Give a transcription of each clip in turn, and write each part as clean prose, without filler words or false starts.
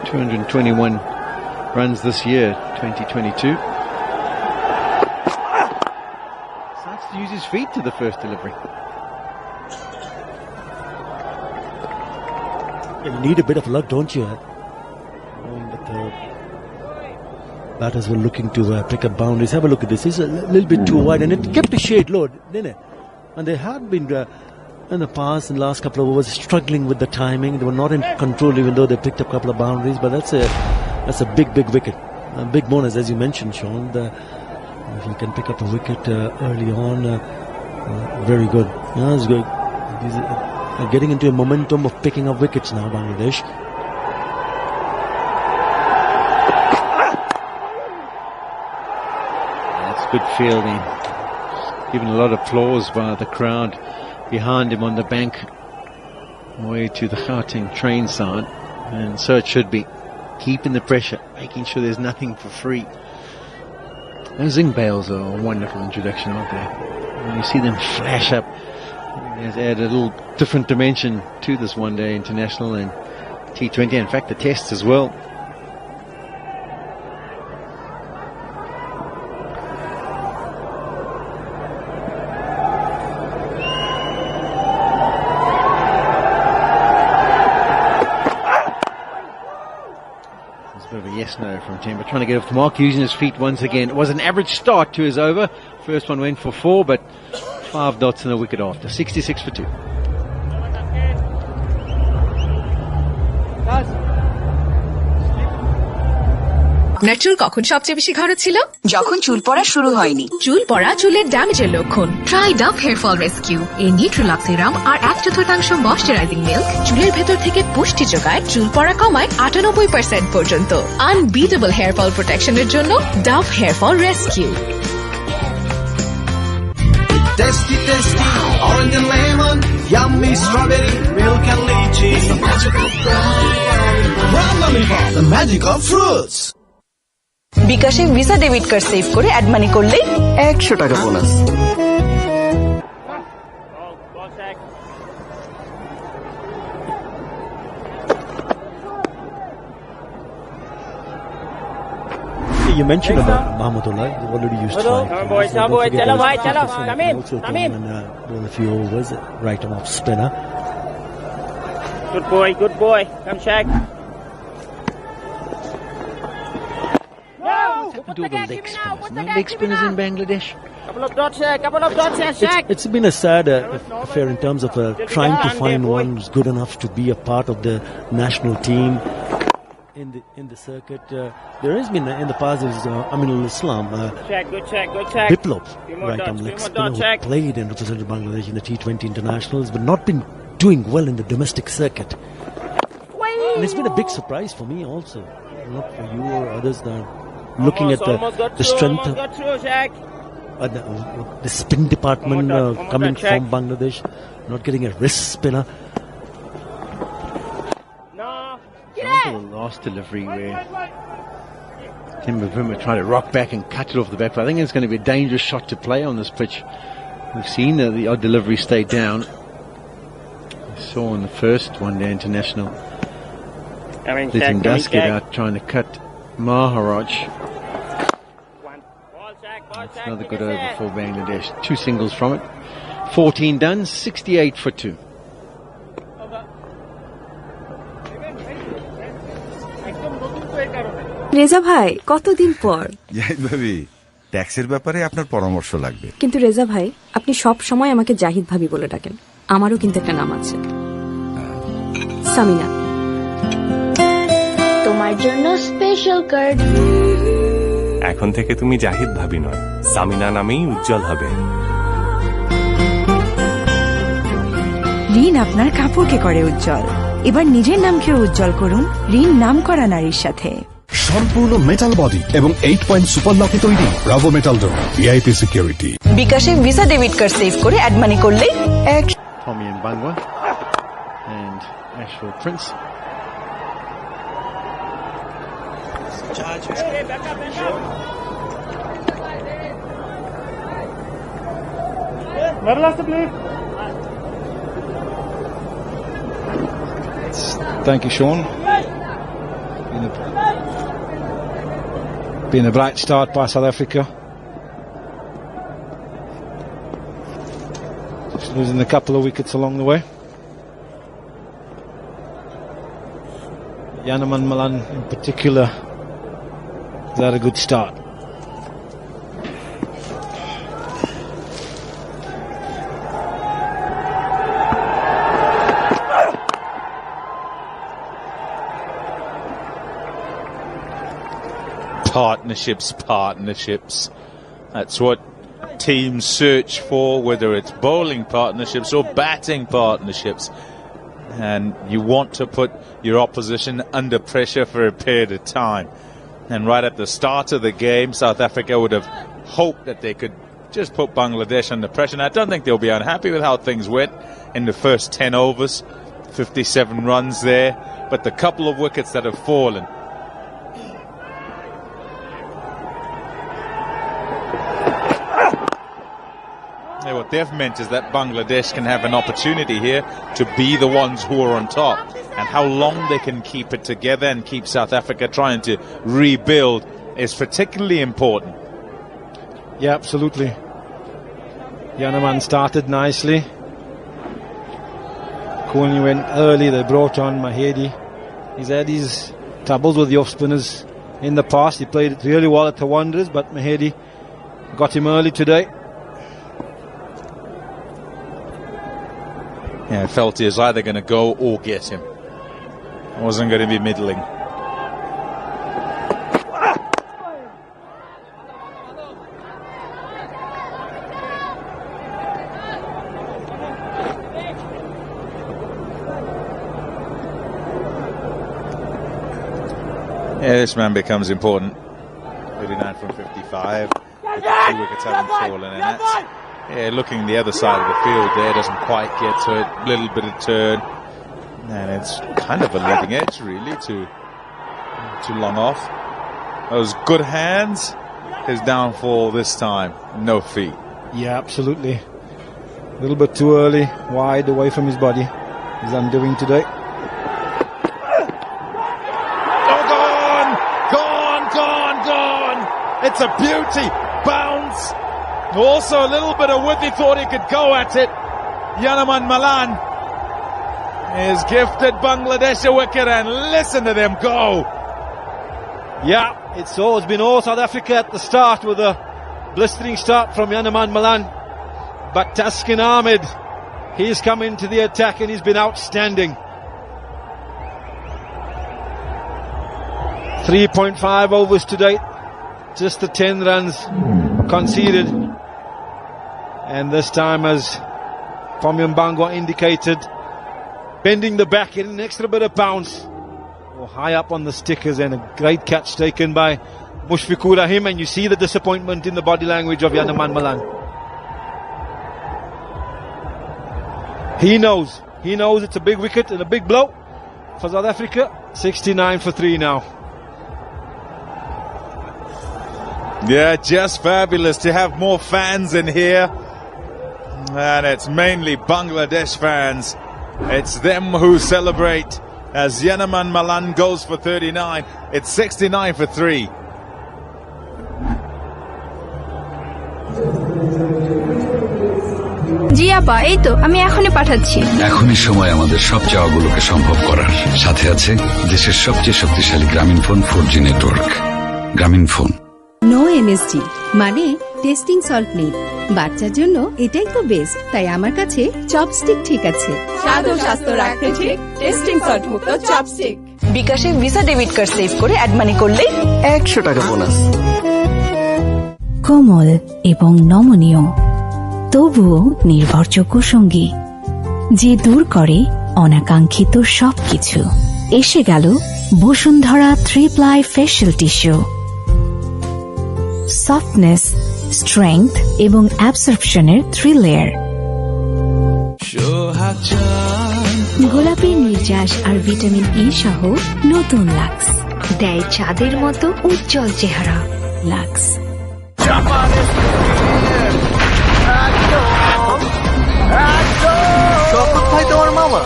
221 runs this year, 2022. Starts to use his feet to the first delivery. You need a bit of luck, don't you? Knowing that the batters were looking to pick up boundaries. Have a look at this. It's a little bit too wide, and it kept the shade low, didn't it? And they had been in the past, in the last couple of overs, struggling with the timing. They were not in control, even though they picked up a couple of boundaries. But that's a big wicket, a big bonus, as you mentioned, Sean. If you can pick up a wicket early on, very good. Yeah, that's good. These are getting into a momentum of picking up wickets now, Bangladesh. That's good fielding. Given a lot of applause by the crowd behind him on the bank, way to the Gauteng train side, and so it should be. Keeping the pressure, making sure there's nothing for free. Those zinc bales are a wonderful introduction, aren't they? When you see them flash up, it's added a little different dimension to this one-day international and T20, in fact the tests as well. Yes-no from Timber, trying to get off the mark, using his feet once again. It was an average start to his over. First one went for 4, but 5 dots and a wicket after. 66 for 2. আপনার চুল কখন সবচেয়ে বেশি খরচ ছিল? যখন চুল পড়া শুরু হয়নি। চুল পড়া চুলের ড্যামেজের লক্ষণ। Try Dove hair fall rescue. এই নিউট্রিলক্স সিরাম আর 1/4 ময়েশ্চারাইজিং মিল্ক চুলের ভেতর থেকে পুষ্টি যোগায়, চুল পড়া কমায় 98% পর্যন্ত। আনবিটেবল হেয়ার ফল প্রোটেকশনের জন্য Dove hair fall rescue. Tasty, tasty, orange and lemon, yummy strawberry, milk and lychee. The magic of pride. The magic of fruits. বিকাশে ভিসা ডেবিট কার্ড সেভ করে অ্যাড মানি করলেই 100 টাকা bonus. You mentioned about Mahmudullah. They've already used 5. Chalo bhai, chalo. Come in. Doing a few overs, right arm off spinner. Good boy. Come check. What happened to all the leg spinners? No leg spinners in Bangladesh. Couple of dots here, check. It's been a sad affair in terms of trying to find one who's good enough to be a part of the national team in the circuit. There has been in the past is Aminul Islam, Good check. Biplov, right arm leg spinner, who played and represented Bangladesh in the T20 internationals, but not been doing well in the domestic circuit. And it's been a big surprise for me also, not for you or others that are looking at the strength of the spin department coming from Bangladesh, not getting a wrist spinner. The last delivery where Timber Verma tried to rock back and cut it off the back, but I think it's going to be a dangerous shot to play on this pitch. We've seen the odd delivery stay down. We saw in the first one-day international, letting Dusk get out trying to cut Maharaj. That's another good over for Bangladesh. 2 singles from it. 14 done, 68 for 2. Reza ভাই, কতদিন পর। জাহিদ ভাবি, ট্যাক্সের ব্যাপারে আপনার পরামর্শ লাগবে। কিন্তু রেজা ভাই, আপনি সব সময় আমাকে জাহিদ ভাবি বলে ডাকেন। আমারও কিন্তু একটা নাম আছে, সামিনা। তোমার জন্য স্পেশাল কার্ড। এখন থেকে তুমি জাহিদ ভাবি নয়, সামিনা নামেই উজ্জ্বল হবে। রিন আপনার কাপড়কে করে উজ্জ্বল, এবার নিজের নামকে উজ্জ্বল করুন রিন নাম করা নারীর সাথে। সম্পূর্ণ মেটাল বডি এবং 8 পয়েন্ট সুপার লকে তৈরি Bravo metal door VIP security. বিকাশে ভিসা ডেবিট কার্ড সেভ করে অ্যাড মানি করলেই Tommy and Bangwa and Ashwell Prince. Thank you, Sean. Been a bright start by South Africa. Just losing a couple of wickets along the way. Yanaman Malan in particular has had a good start. Partnerships. That's what teams search for, whether it's bowling partnerships or batting partnerships. And you want to put your opposition under pressure for a period of time. And right at the start of the game, South Africa would have hoped that they could just put Bangladesh under pressure. And I don't think they'll be unhappy with how things went in the first 10 overs. 57 runs there. But the couple of wickets that have fallen, what they've meant is that Bangladesh can have an opportunity here to be the ones who are on top, and how long they can keep it together and keep South Africa trying to rebuild is particularly important. Yeah, absolutely. Yanaman started nicely. Kohli went early. They brought on Mahedi. He's had his troubles with the off spinners in the past. He played it really well at the Wanderers, but Mahedi got him early today. Yeah, I felt he was either going to go or get him. It wasn't going to be middling. Yeah, this man becomes important. 39 from 55. With the 2 wickets haven't fallen in it. Yeah, looking the other side of the field there, doesn't quite get to it. Little bit of turn, and it's kind of a leading edge, really, too long off. Those good hands. His downfall this time, no feet. Yeah, absolutely. A little bit too early, wide away from his body. He's undoing today. Oh, gone! It's a beauty. Bounce. Also a little bit of width, he thought he could go at it. Yanaman Malan is gifted Bangladesh a wicket, and listen to them go. Yeah, it's been all South Africa at the start with a blistering start from Yanaman Malan. But Taskin Ahmed, he's come into the attack and he's been outstanding. 3.5 overs to date, just the 10 runs conceded. And this time, as Pomyam Bangwa indicated, bending the back, getting an extra bit of bounce. High up on the stickers, and a great catch taken by Mushfiqur Rahim, and you see the disappointment in the body language of Yanaman Malan. He knows it's a big wicket and a big blow for South Africa. 69 for 3 now. Yeah, just fabulous to have more fans in here. And it's mainly Bangladesh fans. It's them who celebrate as Yanaman Malan goes for 39. It's 69 for 3. জি আপা, এই তো আমি এখনই পাঠাচ্ছি। এখনই সময় আমাদের সব চাওয়াগুলোকে সম্ভব করার। সাথে আছে দেশের সবচেয়ে শক্তিশালী গ্রামীণ ফোন 4G নেটওয়ার্ক। গ্রামীণ ফোন। নো এমএসজি মানে টেস্টিং সল্ট নেই। বাচ্চার জন্য এটাই তো বেস্ট, তাই আমার কাছে চপস্টিক ঠিক আছে। স্বাদ ও স্বাস্থ্য রাখতে ঠিক টেস্টিং সল্ট মুক্ত চপস্টিক। বিকাশে ভিসা ডেবিট কার্ড সেভ করে অ্যাড মানি করলেই 100 টাকা বোনাস। কোমল এবং নমনীয়, তবুও নির্ভরযোগ্য সঙ্গী, যে দূর করে অনাকাঙ্ক্ষিত সবকিছু। এসে গেল Bashundhara 3-ply facial tissue. Softness, strength এবং অ্যাবসর্পশনের 3 লেয়ার। গোলাপি নির্যাস আর ভিটামিন ই সহ নতুন লাক্স দেয় চাঁদের মতো উজ্জ্বল চেহারা। লাক্স। শপথ ভাই তোমার মামা।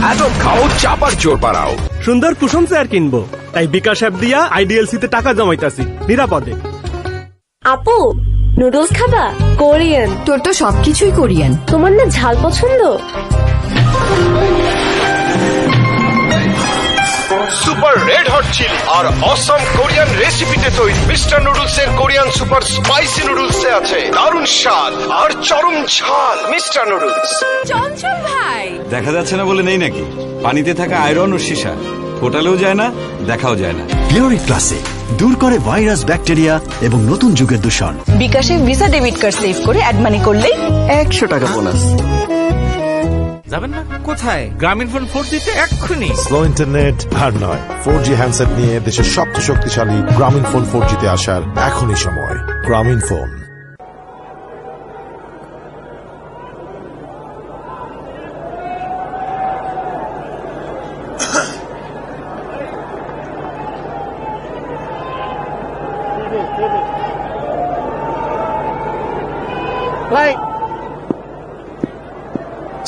আজব খাও, চাপার জোর পাড়াও। সুন্দর কুসুম চেয়ার কিনবো, তাই বিকাশ অ্যাপ দিয়া IDLC তে টাকা জমাইতাছি নিরাপদে। আপু নুডলস খাবা? কোরিয়ান। তোর তো সবকিছুই কোরিয়ান। তোমার না ঝাল পছন্দ? সুপার রেড হট চিলি আর অসম কোরিয়ান রেসিপিতে তৈরি মিস্টার নুডলস এর কোরিয়ান সুপার স্পাইসি নুডলস এ আছে দারুণ স্বাদ আর চরম ঝাল। Mister noodles. চঞ্চল ভাই, দেখা যাচ্ছে না বলে নেই নাকি? পানিতে থাকা আয়রন ও সীসা ফোটালেও যায় না, দেখাও যায় না। ক্লিওরিক ক্লাসিক দূর করে ভাইরাস, ব্যাকটেরিয়া এবং নতুন যুগের দূষণ। বিকাশে ভিসা ডেবিট কার্ড সেভ করে অ্যাড মানি করলেই 100 টাকা বোনাস। যাবেন না কোথায়? গ্রামীণ ফোন 4G তে এক্ষুনি। স্লো ইন্টারনেট আর নয়, 4G হ্যান্ডসেট নিয়ে দেশের সবচেয়ে শক্তিশালী গ্রামীণ ফোন 4G তে আসার এখনই সময়। গ্রামীণ phone. Play.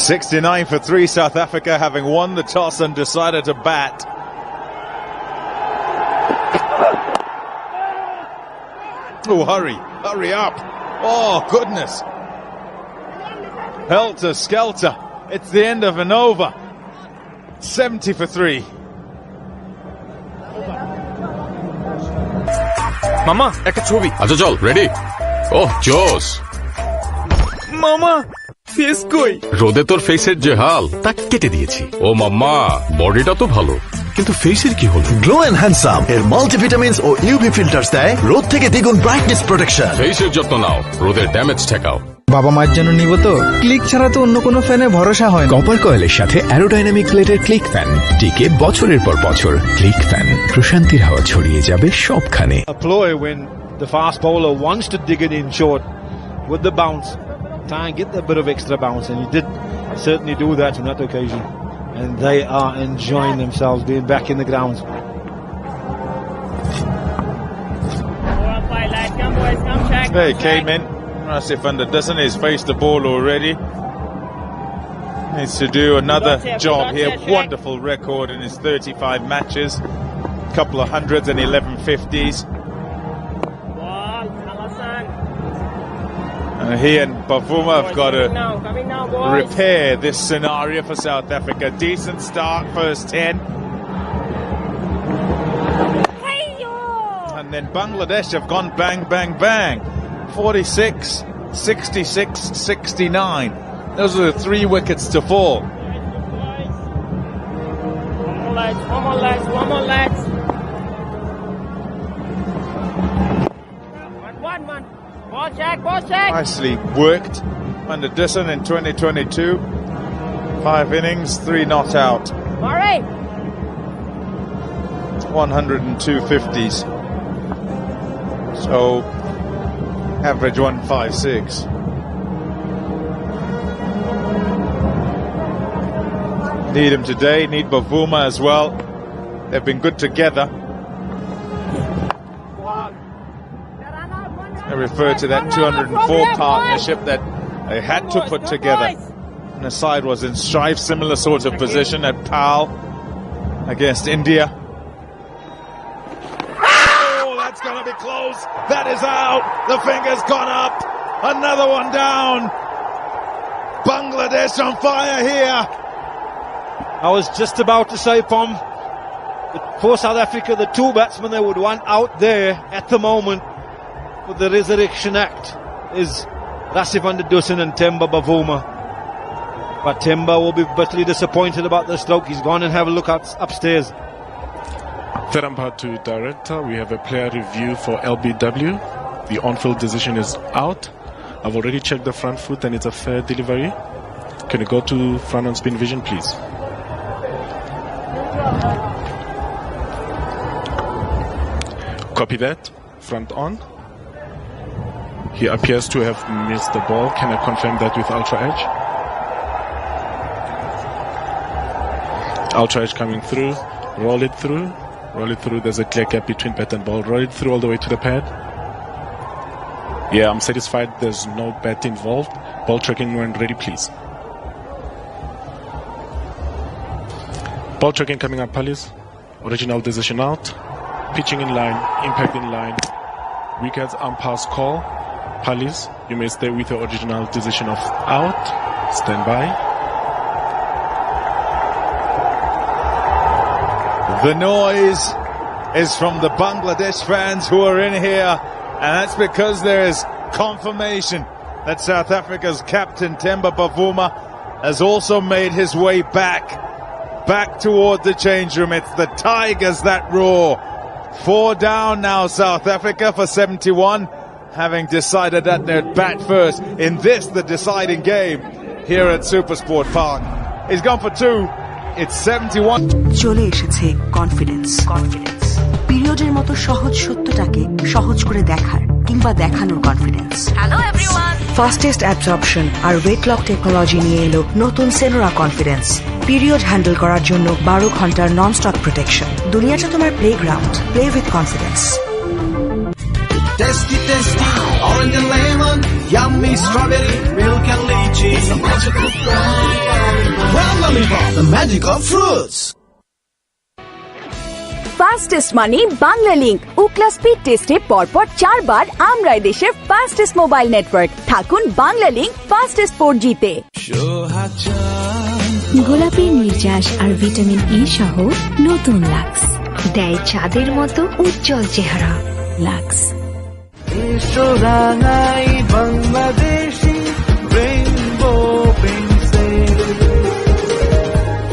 69 for 3 South Africa, having won the toss and decided to bat. Oh, hurry up. Oh, goodness. Helter skelter. It's the end of an over. 70 for 3. মামা একটা ছবি। আচ্ছা চল, রেডি? ওহ জোস। মামা ফেস কই? রোদে তোর ফেসের যে হাল তা কেটে দিয়েছি। ও মাম্মা, বডিটা তো ভালো, কিন্তু ফেসের কি হলো? গ্লো এন্ড হ্যান্ডসাম এর মাল্টিভিটামিনস ও ইউভি ফিল্টারস দেয় রোদ থেকে দ্বিগুণ ব্রাইটনেস প্রোটেকশন। ফেসের যত্ন নাও, রোদের ড্যামেজ ঠেকাও। বাবা মায়ের জন্য নিব তো, ক্লিক ছাড়া তো অন্য কোনো ফ্যানে ভরসা হয় না। কপার কয়েলের সাথে অ্যারোডাইনামিক প্লেটের ক্লিক ফ্যান, টিকে বছরের পর বছর। ক্লিক ফ্যান, প্রশান্তির হাওয়া ছড়িয়ে যাবে সবখানে। A ploy when the fast bowler wants to dig it in short with the bounce, try and get a bit of extra bounce, and he did certainly do that on that occasion. And they are enjoying themselves being back in the grounds. They came in. Asif Anderson has faced the ball already. Needs to do another job here. Wonderful record in his 35 matches. Couple of hundreds and 11 50s. He and Bavuma have got to repair this scenario for South Africa. Decent start, first 10. And then Bangladesh have gone bang, bang, bang. 46, 66, 69. Those are the 3 wickets to fall. One more lads. One. Ball check. Nicely worked. Anderson in 2022. 5 innings, 3 not out. Murray. 102 50s. So, average 156. Need him today, need Bavuma as well. They've been good together. I refer to that 204 partnership that they had to put together. And the side was in strife, similar sort of position at Pal against India. Oh, that's going to be close. That is out. The finger's gone up. Another one down. Bangladesh on fire here. I was just about to say, Pom, for South Africa, the 2 batsmen they would want out there at the moment for the Resurrection Act is Rasif Anderson and Temba Bavuma. But Temba will be bitterly disappointed about the stroke. He's gone and have a look upstairs. Ferambha to director. We have a player review for LBW. The on-field decision is out. I've already checked the front foot and it's a fair delivery. Can you go to front on spin vision, please? Copy that. Front on. He appears to have missed the ball. Can I confirm that with Ultra Edge? Ultra Edge coming through. Roll it through. There's a clear gap between bat and ball. Roll it through all the way to the pad. Yeah, I'm satisfied there's no bat involved. Ball tracking when ready, please. Ball tracking coming up, Palace. Original decision out. Pitching in line, impact in line. Wickets umpires call. Pallies, you may stay with your original decision of out. Stand by. The noise is from the Bangladesh fans who are in here, and that's because there is confirmation that South Africa's captain Themba Bavuma has also made his way back toward the change room. It's the Tigers that roar. 4 down now, South Africa for 71, having decided that they'd bat first in this, the deciding game here at Supersport Park. He's gone for 2. It's 71. চলে এসেছে confidence পিরিয়ডের মতো সহজ সত্যটাকে সহজ করে দেখার কিংবা দেখানোর confidence. Hello everyone. Fastest absorption আর ওয়েট লক টেকনোলজি নিয়ে এলো নতুন সেনোরা কনফিডেন্স। পিরিয়ড হ্যান্ডেল করার জন্য 12 ঘন্টার নন স্টপ প্রোটেকশন। দুনিয়াটা তোমার playground, play with confidence. Tasty, orange and lemon, yummy strawberry, milk and lychee. It's a magical One lollipop, the magic of fruits. Fastest money Bangla link Ookla speed টেস্টে পরপর 4 বার আমরাই দেশের fastest mobile network. থাকুন Bangla link fastest 4G তে। গোলাপি নির্যাস আর vitamin E সহ নতুন লাক্স দেয় চাঁদের মতো উজ্জ্বল চেহারা। Lux Bangladeshi rainbow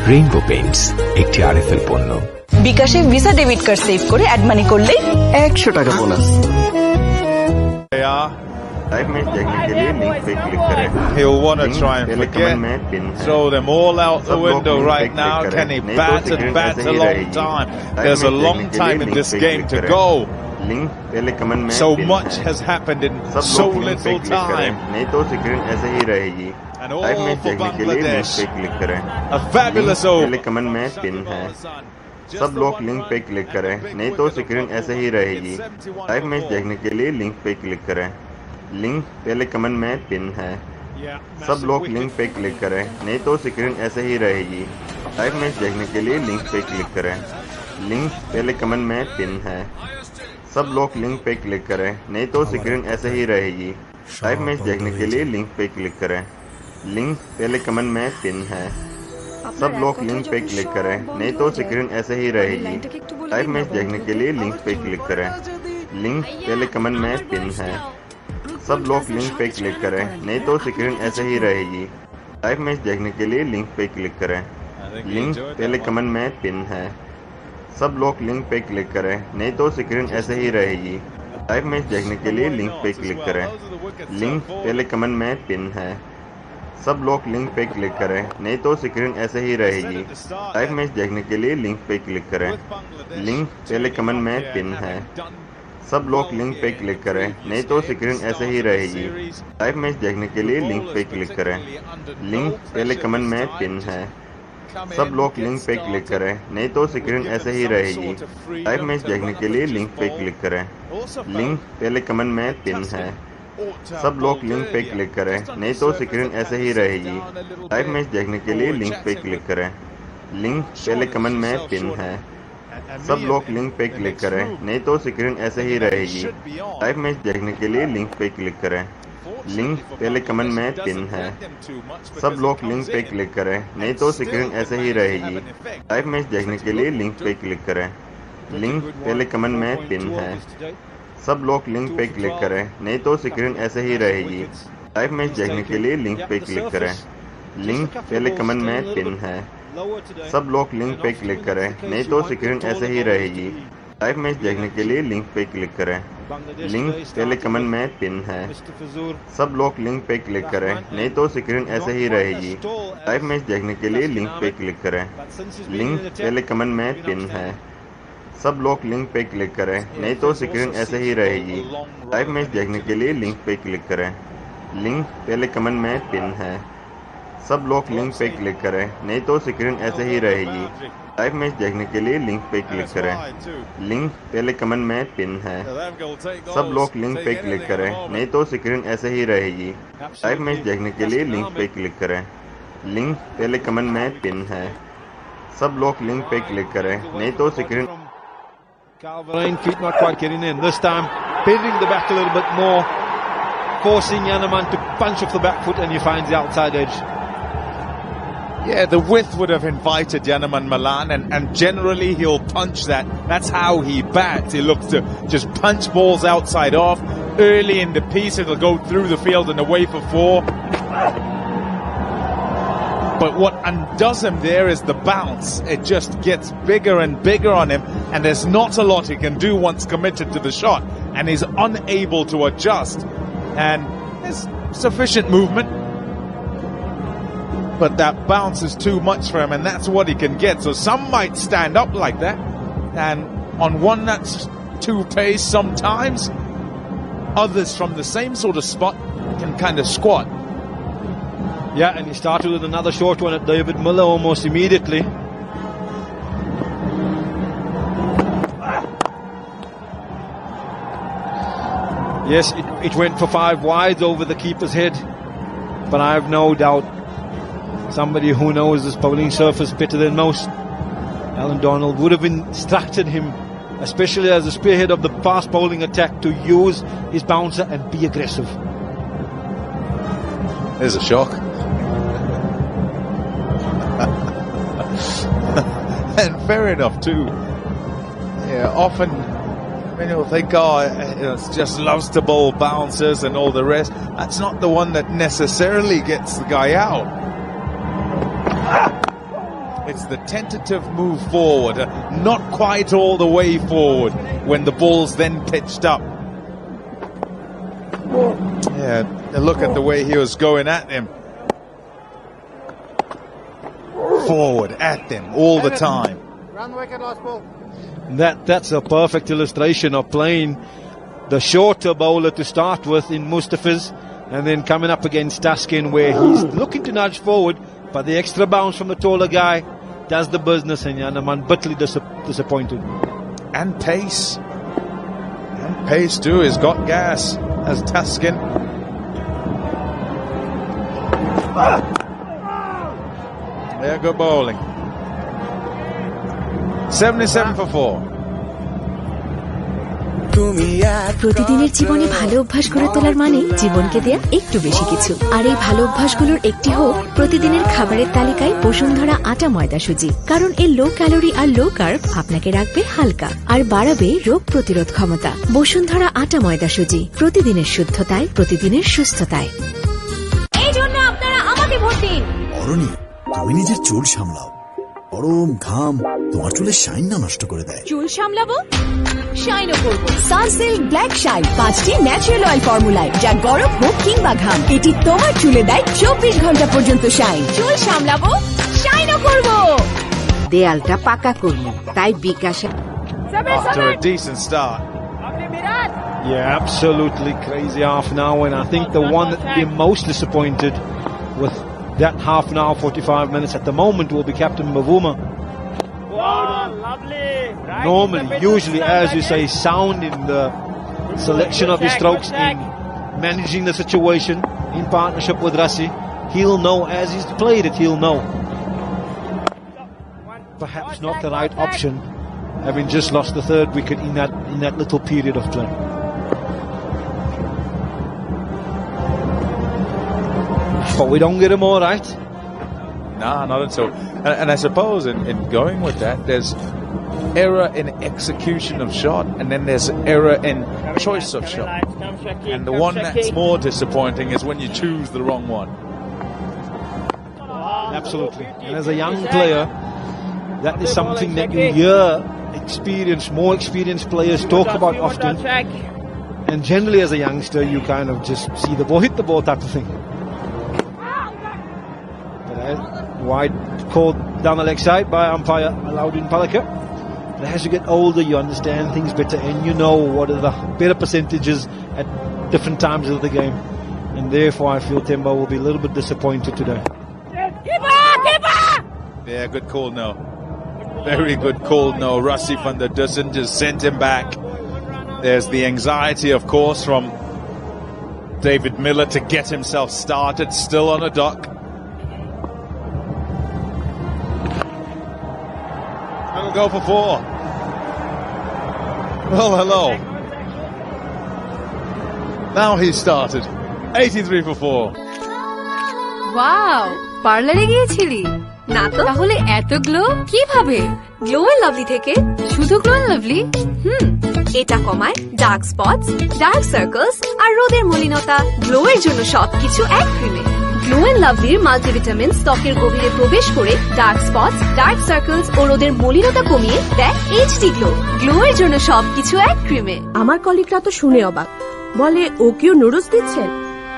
rainbow paints একটি আরএফএল পণ্য। বিকাশে ভিসা ডেবিট কার্ড সেভ করে অ্যাড মানি করলেই 100 টাকা বোনাস। लाइव मैच देखने के लिए लिंक पे क्लिक करें। He'll want to try and forget, throw them all out the window right now. Can he bat and bat a long time? There's a long time in this game to go. So much has happened in so little time. नहीं तो screen ऐसे ही रहेगी। Live match देखने के लिए link पे click करें। A fabulous over. पहले कमेंट में पिन है। सब लोग लिंक पे क्लिक करें, नहीं तो स्क्रीन ऐसे ही रहेगी। लाइव मैच देखने के लिए लिंक पे क्लिक करें। लिंक पहले कमेंट में पिन है। सब लोग लिंक पे क्लिक करें, नहीं तो स्क्रीन ऐसे ही रहेगी। लाइव मैच देखने के लिए लिंक पे क्लिक करें। लिंक पहले कमेंट में पिन है। सब लोग लिंक पे क्लिक करें, नहीं तो स्क्रीन ऐसे ही रहेगी। लाइव मैच देखने के लिए लिंक पे क्लिक करें। लिंक पहले कमेंट में पिन है। सब लोग लिंक पे क्लिक करें, नहीं तो स्क्रीन ऐसे ही रहेगी। लाइव मैच देखने के लिए लिंक पे क्लिक करें। लिंक पहले कमेंट में पिन है। सब लोग लिंक पे क्लिक करें, नहीं तो स्क्रीन ऐसे ही रहेगी। लाइव मैच देखने के लिए लिंक पे क्लिक करें। लिंक पहले कमेंट में पिन है। सब लोग लिंक पे क्लिक करें, नहीं तो स्क्रीन ऐसे ही रहेगी। लाइव मैच देखने के लिए लिंक पे क्लिक करें। लिंक पहले कमेंट में पिन है। सब लोग लिंक पे क्लिक करें, नहीं तो स्क्रीन ऐसे ही रहेगी। लाइव मैच देखने के लिए लिंक पे क्लिक करें। लिंक पहले कमेंट में पिन है। सब लोग लिंक पे क्लिक करें, नहीं तो स्क्रीन ऐसे ही रहेगी। लाइव मैच देखने के लिए लिंक पे क्लिक करें। लिंक पहले कमेंट में पिन है। सब लोग लिंक पे क्लिक करें, नहीं तो स्क्रीन ऐसे ही रहेगी। लाइव मैच देखने के लिए लिंक पे क्लिक करें। लिंक पहले कमेंट में पिन है। सब लोग लिंक पे क्लिक करें, नहीं तो स्क्रीन ऐसे ही रहेगी। लाइव मैच देखने के लिए लिंक पे क्लिक करें। लिंक पहले कमेंट में पिन है। सब लोग लिंक पे क्लिक करें, नहीं तो स्क्रीन ऐसे ही रहेगी। लाइव मैच देखने के लिए लिंक पे क्लिक करें। लिंक पहले कमेंट में पिन है। सब लोग लिंक पे क्लिक करें, नहीं तो स्क्रीन ऐसे ही रहेगी। लाइव मैच देखने के लिए लिंक पे क्लिक करें। लिंक पहले कमेंट में पिन है। सब लोग लिंक पे क्लिक करें, नहीं तो स्क्रीन ऐसे ही रहेगी। लाइव मैच देखने के लिए लिंक पे क्लिक करें। लिंक पहले कमेंट में पिन है। सब लोग लिंक पे क्लिक करें, नहीं तो स्क्रीन ऐसे ही रहेगी। लाइव मैच देखने के लिए लिंक पे क्लिक करें। लिंक पहले कमेंट में पिन है। सब लोग लिंक पे क्लिक करें, नहीं तो स्क्रीन ऐसे ही रहेगी। लाइव मैच देखने के लिए लिंक पे क्लिक करें। लिंक पहले कमेंट में पिन है। सब लोग लिंक पे क्लिक करें, नहीं तो स्क्रीन ऐसे ही रहेगी। लाइव मैच देखने के लिए लिंक पे क्लिक करें। लिंक पहले कमेंट में पिन है। सब लोग लिंक पे क्लिक करें, नहीं तो स्क्रीन ऐसे ही रहेगी। लाइव मैच देखने के लिए लिंक पे क्लिक करें। लिंक पहले कमेंट में पिन है। सब लोग लिंक पे क्लिक करें, नहीं तो स्क्रीन ऐसे ही रहेगी। लाइव मैच देखने के लिए लिंक पे क्लिक करें। लिंक पहले कमेंट में पिन है। सब लोग लिंक पे क्लिक करें, नहीं तो screen Calverain feet not quite getting in. This time bending the back a little bit more, forcing Janneman to punch off the back foot, and he finds the outside edge. Yeah, the width would have invited Janneman Malan, and generally he'll punch that. That's how he bats. He looks to just punch balls outside off. Early in the piece, it'll go through the field and away for 4. But what undoes him there is the bounce. It just gets bigger and bigger on him, and there's not a lot he can do once committed to the shot, and he's unable to adjust. And there's sufficient movement, but that bounce is too much for him, and that's what he can get. So some might stand up like that, and on one that's too pace sometimes. Others from the same sort of spot can kind of squat. Yeah, and he started with another short one at David Miller almost immediately. Yes, it went for 5 wides over the keeper's head, but I have no doubt somebody who knows this bowling surface better than most, Alan Donald, would have instructed him, especially as the spearhead of the fast bowling attack, to use his bouncer and be aggressive. There's a shock. And fair enough too. Yeah, often when you'll think, it just loves to bowl bouncers and all the rest. That's not the one that necessarily gets the guy out. It's the tentative move forward, not quite all the way forward when the ball's then pitched up. Yeah, look at the way he was going at him. Forward at them all the time. Run wicket, last ball. That's a perfect illustration of playing the shorter bowler to start with in Mustafiz, and then coming up against Taskin, where he's looking to nudge forward, but the extra bounce from the taller guy does the business, and Janneman bitterly disappointed. And pace. And pace too. He's got gas as Taskin. There, good bowling. 77 for 4. প্রতিদিনের জীবনে ভালো অভ্যাস গড়ে তোলার মানে জীবনকে দেয়া একটু বেশি কিছু। আর এই ভালো অভ্যাসগুলোর একটি হোক প্রতিদিনের খাবারের তালিকায় বসুন্ধরা আটা ময়দা সুজি, কারণ এই লো ক্যালোরি আর লো কার্ব আপনাকে রাখবে হালকা আর বাড়াবে রোগ প্রতিরোধ ক্ষমতা। বসুন্ধরা আটা ময়দা সুজি, প্রতিদিনের শুদ্ধতায়, প্রতিদিনের সুস্থতায়। এই জন্য আপনারা আমাকে ভোট দিন। অরণি, তুমি নিজের চুল সামলাও। গরম ঘাম তোমার চুলের শাইন না নষ্ট করে দেয়। চুল সামলাবো, শাইনও করবো। সানসিল্ক ব্ল্যাক শাইন 5টি ন্যাচারাল অয়েল ফর্মুলায়, যা গরম হোক কিংবা ঘাম, এটি তোমার চুলে দেয় 24 ঘন্টা পর্যন্ত শাইন। চুল সামলাবো, শাইনও করবো। দেয়ালটা পাকা করবো, তাই বিকাশে। After a decent start. Yeah, absolutely crazy half an hour, and I think the one that will be most disappointed with that half an hour, 45 minutes at the moment, will be Captain Mavuma. Lovely. Normally, usually, as you say, sound in the selection of his strokes, in managing the situation in partnership with Rassi. He'll know, as he's played it, he'll know. Perhaps not the right option, having just lost the 3rd wicket in that little period of play. But we don't get him all right. Nah, not at all. And I suppose in going with that, there's error in execution of shot, and then there's error in choice of shot. And the one that's more disappointing is when you choose the wrong one. Absolutely. And as a young player, that is something that you hear more experienced players talk about often. And generally as a youngster, you kind of just see the ball, hit the ball type of thing. Wide called down the leg side by umpire Alauddin Palakar. But as you get older, you understand things better, and you know what are the better percentages at different times of the game. And therefore, I feel Temba will be a little bit disappointed today. Yeah, good call, no. Very good call, no. Rassi van der Dussen just sent him back. There's the anxiety, of course, from David Miller to get himself started, still on a duck. go for 4. Well, hello. Now he's started. 83 for 4. Wow, পার্লারে গিয়েছিলি? না তো। তাহলে এত glow কিভাবে? Glow and lovely থেকে। শুধু glow and lovely? এটা কমায় ডার্ক স্পটস, ডার্ক সার্কেলস আর রোদের মলিনতা। গ্লো এর জন্য সবকিছু এক ক্রিমে। গ্লো এন্ড লাভলির মাল্টিভিটামিন ত্বকের গভীরে প্রবেশ করে ডার্ক স্পটস, ডার্ক সার্কেলস ও রোদের মলিনতা কমিয়ে দেয় এইচডি গ্লো। গ্লো এর জন্য সবকিছু এক ক্রিমে। আমার কলিগরা তো শুনে অবাক, বলে ও কিও নুডলস দিচ্ছেন?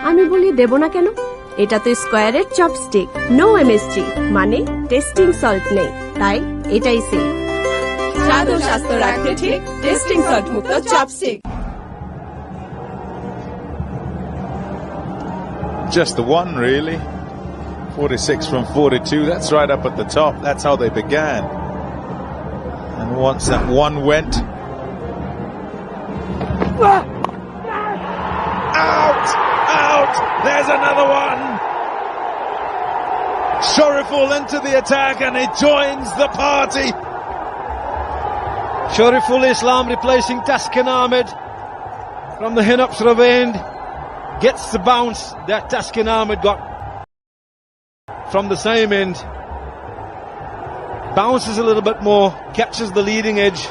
আমি বলি দেব না কেন, এটা তো স্কোয়ারের চপস্টিক, নো এমএসজি, মানে টেস্টিং সল্ট নেই, তাই এটাই সেফ। স্বাদ ও স্বাস্থ্য রাখতে ঠিক টেস্টিং সল্ট মুক্ত chopstick. Just the one, really. 46 from 42. That's right up at the top. That's how they began. And once that one went, out! There's another one. Shariful into the attack, and he joins the party. Shariful Islam replacing Taskin Ahmed from the Hinopsrov end. Gets the bounce that Taskin Ahmed got from the same end. Bounces a little bit more, captures the leading edge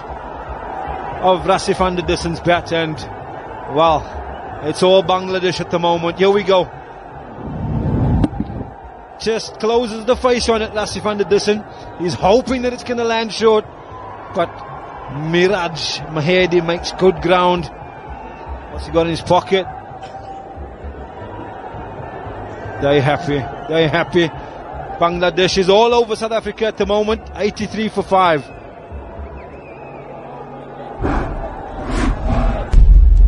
of Rasif van der Dissen's bat, and well, it's all Bangladesh at the moment. Here we go. Just closes the face on it, Rasif van der Dissen. He's hoping that it's going to land short, but Miraj Mahedi makes good ground. What's he got in his pocket? They're happy. Bangladesh is all over South Africa at the moment. 83 for 5.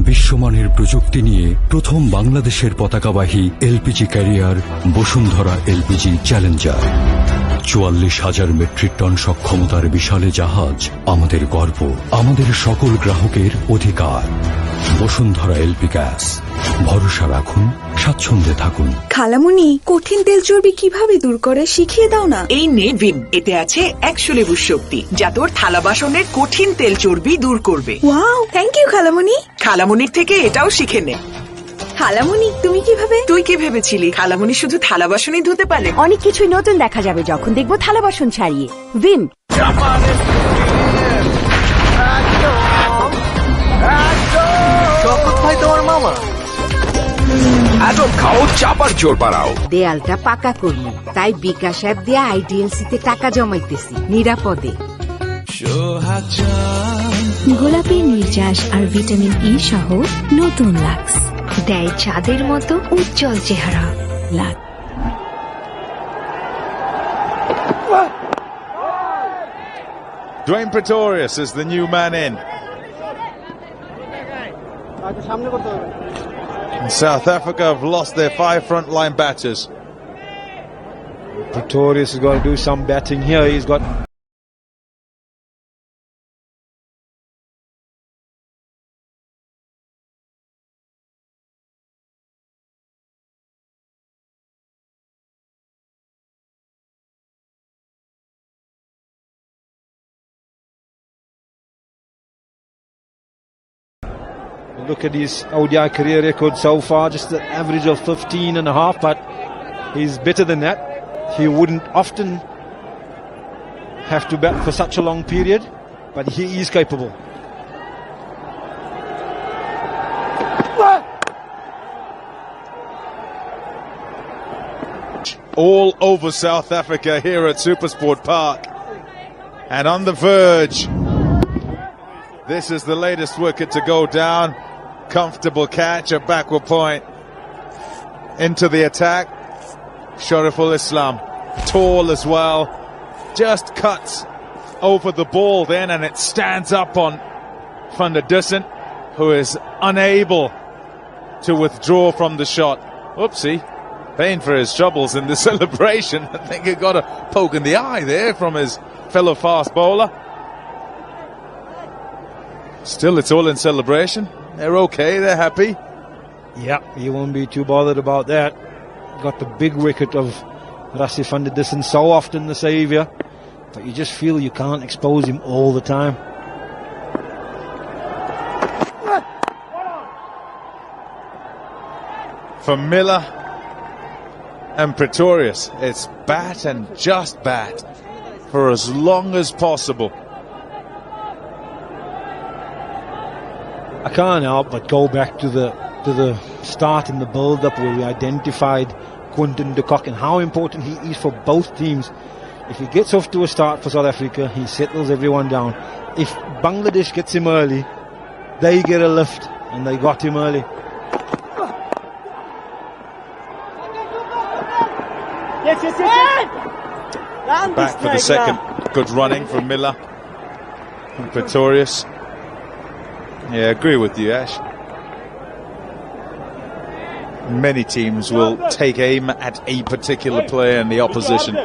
বিশ্বমানের প্রযুক্তি নিয়ে প্রথম বাংলাদেশের পতাকাবাহী LPG carrier Bashundhara LPG challenger. 44,000 metric ton সক্ষমতার বিশালে জাহাজ আমাদের গর্ব, আমাদের সকল গ্রাহকের অধিকার। বসুন্ধরা এলপি গ্যাস, ভরসা রাখুন, স্বাচ্ছন্দ্যে থাকুন। খালামুনি, কঠিন তেল চর্বি কিভাবে দূর করে শিখিয়ে দাও না। এই নে ভিম, এতে আছে 100 লেবুর শক্তি, যা তোর থালা বাসনের কঠিন তেল চর্বি দূর করবে। ওয়াও, থ্যাংক ইউ খালামুনি। খালামুনির থেকে এটাও শিখে নে। খালামুনি, তুমি কিভাবে? তুই কি ভেবেছিলি খালামুনি শুধু থালা বাসনই ধুতে পারে? অনেক কিছুই নতুন দেখা যাবে যখন দেখবো থালা বাসন ছাড়িয়ে। ভিম। ভাই তোমার মামা এত খাও, চাপার জোর বাড়াও। দেয়ালটা পাকা করবো, তাই বিকাশ অ্যাপ দিয়ে আইডিএলসিতে টাকা জমাইতেছি নিরাপদে। গোলাপি নির্যাস আর ভিটামিন ই সহ নতুন লাক্স দেয় চাঁদের মতো উজ্জ্বল চেহারা। Dwayne Pretorius is the new man in. And South Africa have lost their 5 frontline batters. Pretorius has got to do some batting here. He's got look at his ODI career record so far, just an average of 15.5, but he's better than that. He wouldn't often have to bat for such a long period, but he is capable. All over South Africa here at Supersport Park, and on the verge. This is the latest wicket to go down. Comfortable catch at backward point. Into the attack. Shariful Islam, tall as well, just cuts over the ball then, and it stands up on Van der Dussen, who is unable to withdraw from the shot. Oopsie, paying for his troubles in the celebration. I think he got a poke in the eye there from his fellow fast bowler. Still, it's all in celebration. They're okay, they're happy. Yeah, you won't be too bothered about that. Got the big wicket of Rasif van der Dissen, so often the saviour. but you just feel you can't expose him all the time. For Miller and Pretorius, it's bat and just bat for as long as possible. I can't help but go back to the start in the build-up where we identified Quinton de Kock and how important he is for both teams. If he gets off to a start for South Africa, he settles everyone down. If Bangladesh gets him early, they get a lift, and they got him early. Back for the second. Good running from Miller and Pretorius. Yeah, I agree with you, Ash. Many teams will take aim at a particular player in the opposition.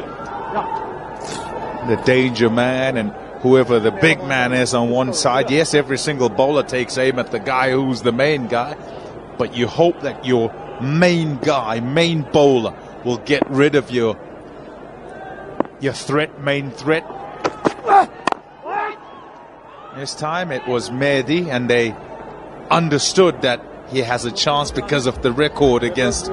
The danger man and whoever the big man is on one side. Yes, every single bowler takes aim at the guy who's the main guy, but you hope that your main guy, main bowler, will get rid of your main threat. This time it was Mehdi, and they understood that he has a chance because of the record against.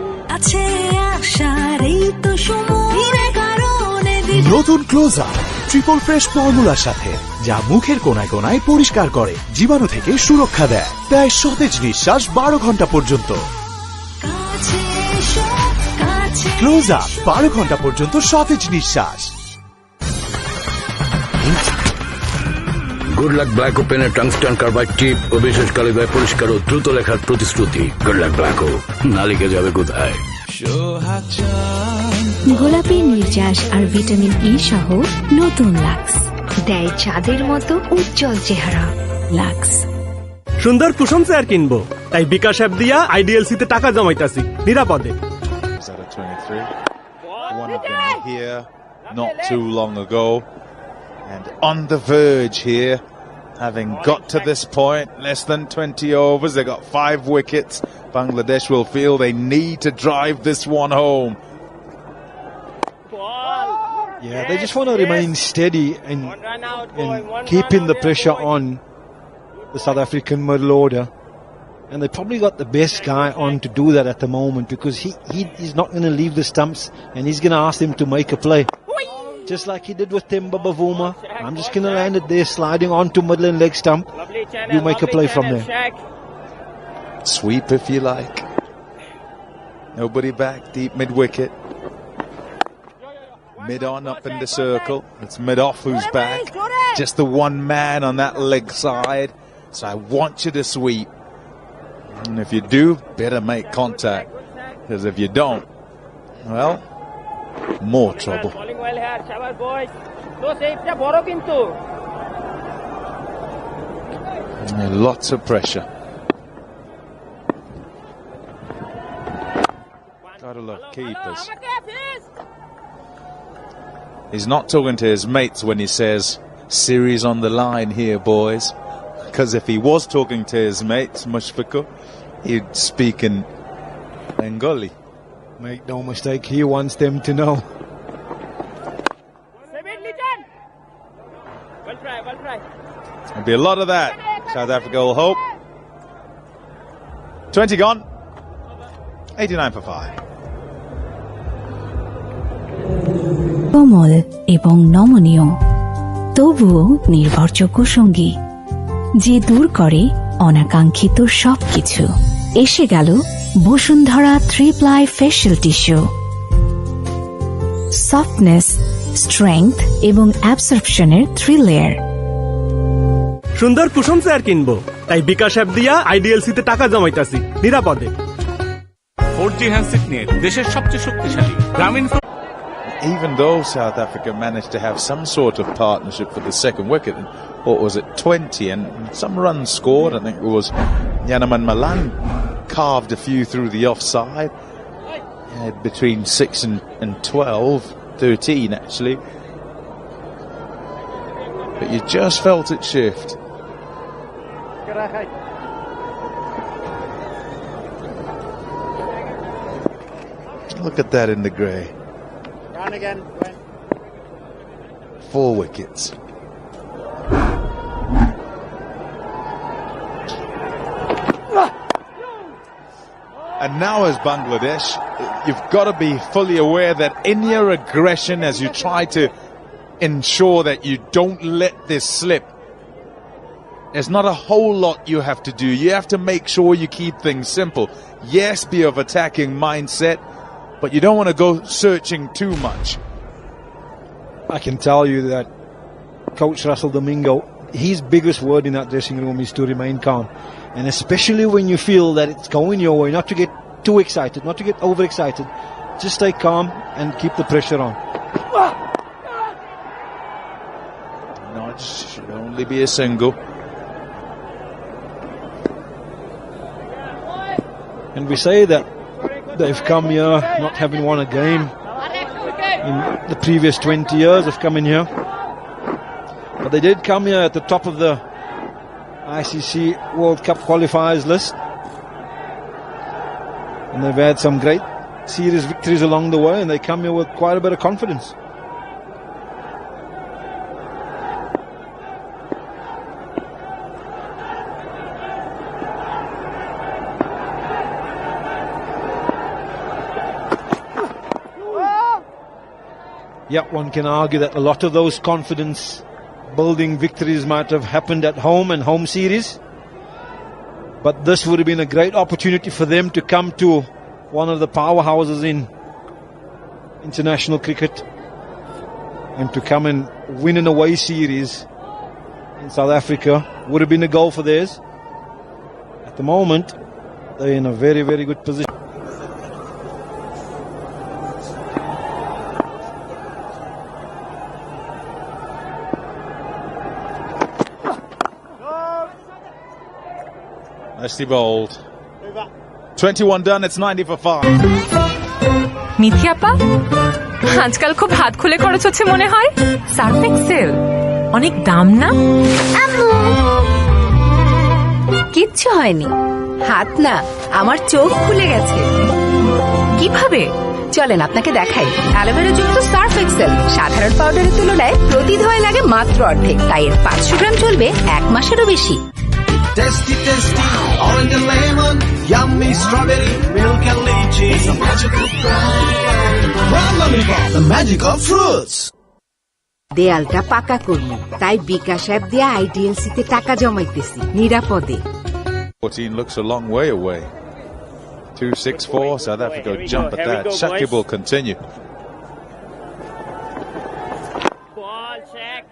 নতুন closure triple fresh ফর্মুলার সাথে যা মুখের কোনায় কোনায় পরিষ্কার করে, জীবাণু থেকে সুরক্ষা দেয়, দেয় সতেজ নিঃশ্বাস 12 ঘন্টা পর্যন্ত। ক্লোজার 12 ঘন্টা পর্যন্ত সতেজ নিঃশ্বাস। গুড লাক ব্ল্যাক ওপেনের টাংস্টান কার্বাইড টিপ ও বিশেষ কালিদায় পরিষ্কার ও দ্রুত লেখার প্রতিশ্রুতি। গুড লাক ব্ল্যাক ও না লিখে যাবে কোথায়। গোলাপি নির্যাস আর ভিটামিন ই সহ নতুন লাক্স দেয় চাঁদের মতো উজ্জ্বল চেহারা। লাক্স সুন্দর কুসুম চেয়ার কিনবো, তাই বিকাশ অ্যাপ দিয়া আইডিএলসি তে টাকা জমাইতাছি নিরাপদে। One of them here not too long ago, and on the verge here, having got to this point, less than 20 overs, they got 5 wickets. Bangladesh will feel they need to drive this one home. Yeah, they just want to remain steady and keeping the pressure on the South African middle order. And they probably got the best guy on to do that at the moment, because he's not going to leave the stumps, and he's going to ask them to make a play. Just like he did with Themba Bavuma. I'm just going to land it there, sliding onto middle and leg stump. You make a play from there. Sweep if you like. Nobody back, deep mid-wicket. Mid-on up in the circle. It's mid-off who's back. Just the one man on that leg side. So I want you to sweep. And if you do, better make contact. Because if you don't, well, more trouble. And lots of pressure. Gotta love keepers. He's not talking to his mates when he says, series on the line here, boys. Because if he was talking to his mates, Mushfiqur, he'd speak in Bengali. Make no mistake, he wants them to know. There'll be a lot of that. South Africa will hope. 20 gone. 89 for 5. কোমল এবং নমনীয়, তবুও নির্ভরযোগ্য সঙ্গী যে দূর করে অনাকাঙ্ক্ষিত সবকিছু। এসে গেল Bashundhara 3-ply facial tissue. Softness, strength এবং অ্যাবসর্পশনের 3 লেয়ার। সুন্দর কুসুম চেয়ার কিনবো, তাই বিকাশ অ্যাপ দিয়া আইডিএলসি তে টাকা জমাইতাছি নিরাপদে। 4G হ্যান্ডসেট নিয়ে দেশের সবচেয়ে শক্তিশালী গ্রামীণ। Even though South Africa managed to have some sort of partnership for the second wicket, what was it, 20, and some runs scored. I think it was Yanaman Malan carved a few through the offside. Between 6 and 12, 13 actually. But you just felt it shift. Look at that in the grey. Run again. 4 wickets. And now as Bangladesh, you've got to be fully aware that in your aggression, as you try to ensure that you don't let this slip, there's not a whole lot you have to do. You have to make sure you keep things simple. Yes, be of attacking mindset, but you don't want to go searching too much. I can tell you that Coach Russell Domingo, his biggest word in that dressing room is to remain calm. And especially when you feel that it's going your way, not to get too excited, not to get overexcited. Just stay calm and keep the pressure on. No, it should only be a single. And we say that they've come here not having won a game in the previous 20 years of coming here. But they did come here at the top of the ICC World Cup qualifiers list. And they've had some great series victories along the way, and they come here with quite a bit of confidence. Yeah, one can argue that a lot of those confidence building victories might have happened at home and home series, but this would have been a great opportunity for them to come to one of the powerhouses in international cricket and to come and win an away series in South Africa. Would have been a goal for theirs. At the moment, they're in a very, very good position. Nicely bowled. 21 done, it's 90 for 5. Mithi আপা আজকাল খুব হাত খুলে খরচ হচ্ছে মনে হয়। Surf Excel অনেক দাম না? কিচ্ছু হয়নি, হাত না আমার চোখ খুলে গেছে। কিভাবে? চলেন আপনাকে দেখাই। অ্যালোভেরা যুক্ত সার্ফ এক্সেল সাধারণ পাউডারের তুলনায় প্রতি ধোয়ায় লাগে মাত্র অর্ধেক, তাই এর 500 গ্রাম চলবে 1 মাসেরও বেশি। Tasty, tasty, orange and lemon, yummy strawberry, milk and lychee. It's a magical One lollipop, the magic of fruits. দেয়ালটা পাকা করবো, তাই বিকাশ অ্যাপ দিয়ে IDLC তে টাকা জমাইতেছি নিরাপদে। 14 looks a long way away. 2-6-4, South Africa jump at that. Shakib will continue. Ball check.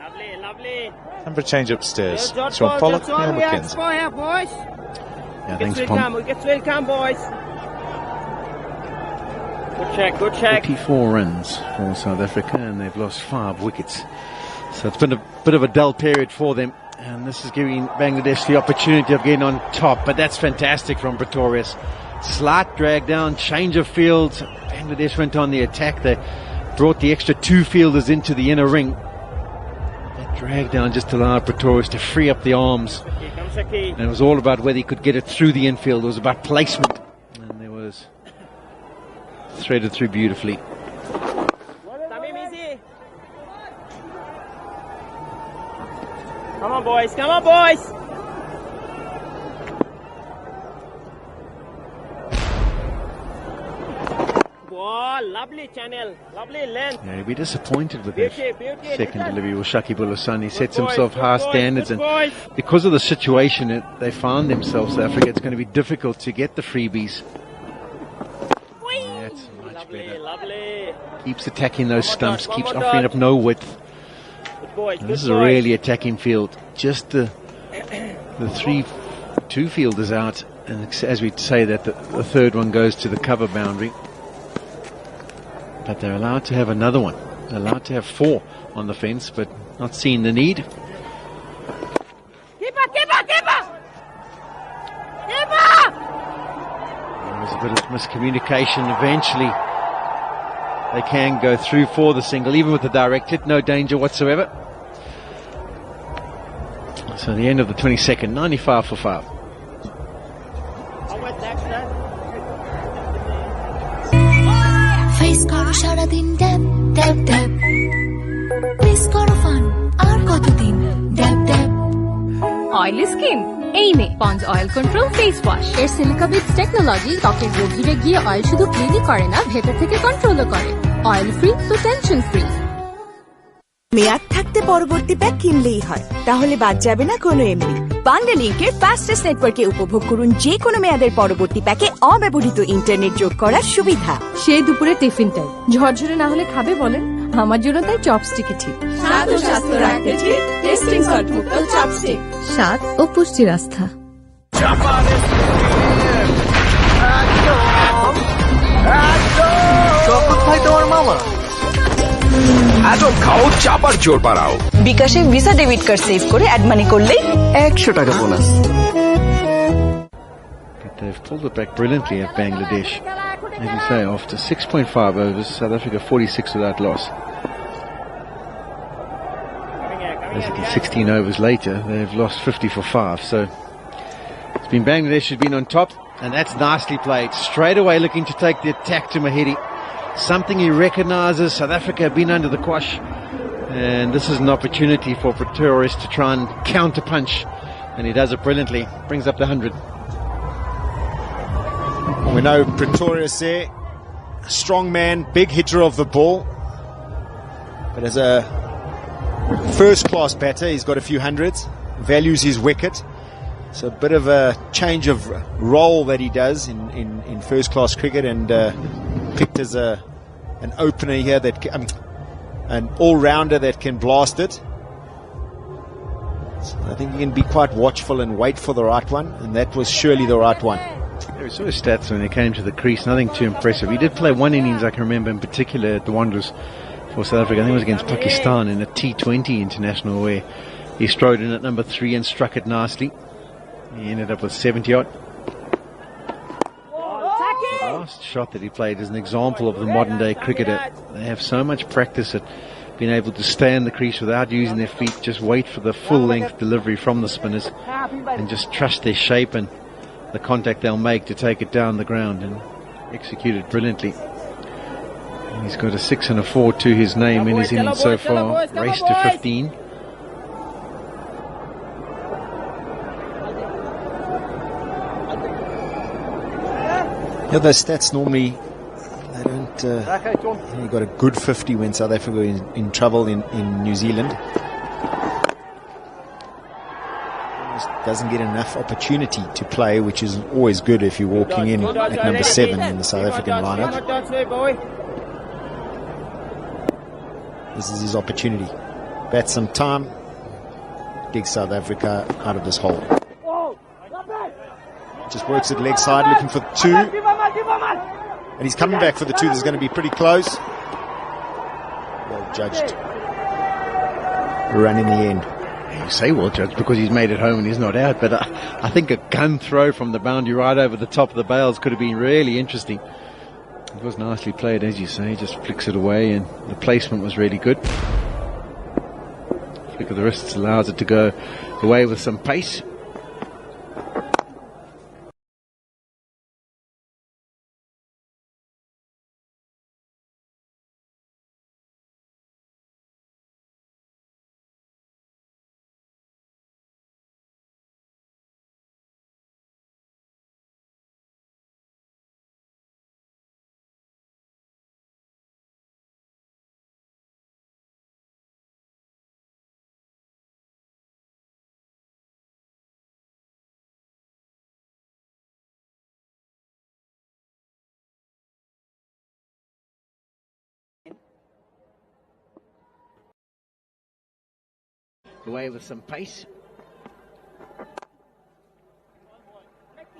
Lovely, lovely. Time for a change upstairs. Sean Pollock, Neil McKenzie. Boys. Yeah, thanks, Wickets will come, boys. Good check, good check. 44 runs for South Africa, and they've lost 5 wickets. So it's been a bit of a dull period for them, and this is giving Bangladesh the opportunity of getting on top. But that's fantastic from Pretorius. Slight drag down, change of field. Bangladesh went on the attack. They brought the extra 2 fielders into the inner ring. That drag down just allowed Pretorius to free up the arms. And it was all about whether he could get it through the infield. It was about placement. And there was threaded through beautifully. Come on, boys. Come on, boys. Wow, lovely channel, lovely length. Yeah, he'll be disappointed with that second delivery with Shakib Al Hasan. He sets himself high standards, and because of the situation that they found themselves, South Africa, it's going to be difficult to get the freebies. That's much better. Keeps attacking those stumps, keeps offering up no width. And this is a really attacking field. Just the 2 fielders out, and as we say that, the third one goes to the cover boundary. But they're allowed to have another one. They're allowed to have 4 on the fence, but not seeing the need. Keeper, keeper, keeper! Keeper! There was a bit of miscommunication. Eventually, they can go through for the single, even with the direct hit. No danger whatsoever. So the end of the 22nd, 95 for 5. Face করো সারাদিন tap tap tap miss করো fun আর কতদিন ড্যাব ড্যাব oily skin এই নে পন্ড oil control face wash এর silica bits technology ত্বকের গভীরে গিয়ে অয়েল শুধু ক্লিনই করে না, ভেতর থেকে কন্ট্রোলও করে। অয়েল ফ্রি তো টেনশন ফ্রি। মেয়াদ থাকতে পরবর্তী প্যাক কিনলেই হয়, তাহলে বাদ যাবে না কোনো এমবি। বান্ডেল লিংকের ফাস্টেস্ট নেটওয়ার্কে উপভোগ করুন যে কোনো মেয়াদের পরবর্তী প্যাকে অব্যবহৃত ইন্টারনেট যোগ করার সুবিধা। সেই দুপুরে টিফিন টাইম ঝরঝরে না হলে খাবে বলেন? আমার জন্য তাই চপস্টিকই ঠিক। স্বাদ ও স্বাস্থ্য রাখতে ঠিক টেস্টিং সল্ট মুক্ত চপস্টিক। স্বাদ ও পুষ্টির আস্থা। ভাই তোমার মামা এত খাও চাপার জোর বাড়াও। বিকাশে ভিসা ডেবিট কার্ড সেভ করে অ্যাড মানি করলেই 100 টাকা bonus. They've pulled it back brilliantly at Bangladesh. As you say, after 6.5 overs, South Africa 46 without loss. Basically 16 overs later, they've lost 50 for 5. So it's been Bangladesh who's been on top, and that's nicely played. Straight away looking to take the attack to Mahidi. Something he recognises. South Africa have been under the quash, and this is an opportunity for Pretorius to try and counter punch, and he does it brilliantly. Brings up the 100. We know Pretorius there, a strong man, big hitter of the ball, but as a first-class batter, he's got a few hundreds, values his wicket. So a bit of a change of role that he does in first-class cricket, and picked as an opener here, that an all-rounder that can blast it. So I think you can be quite watchful and wait for the right one, and that was surely the right one. We saw his stats when they came to the crease, nothing too impressive. He did play one innings I can remember in particular at the Wanderers for South Africa. I think it was against Pakistan in a T20 international where he strode in at number 3 and struck it nicely. He ended up with 70 odd. The last shot that he played is an example of the modern day cricketer. They have so much practice at being able to stay in the crease without using their feet, just wait for the full length delivery from the spinners and just trust their shape and the contact they'll make to take it down the ground, and executed brilliantly. He's got a 6 and a 4 to his name in his innings so far. Race to 15. Yeah, those stats normally, they don't. He got a good 50 when South Africa was in trouble in New Zealand. Doesn't get enough opportunity to play, which is always good if you're walking in at number 7 in the South African lineup. This is his opportunity. Bat some time, dig South Africa out of this hole. Just works at leg side, looking for 2. And he's coming back for the 2. This is going to be pretty close. Well judged. Run in the end. You say well judged because he's made it home and he's not out, but I think a gun throw from the boundary right over the top of the bails could have been really interesting. It was nicely played, as you say, just flicks it away, and the placement was really good. Flick of the wrists allows it to go away with some pace. Away with some pace.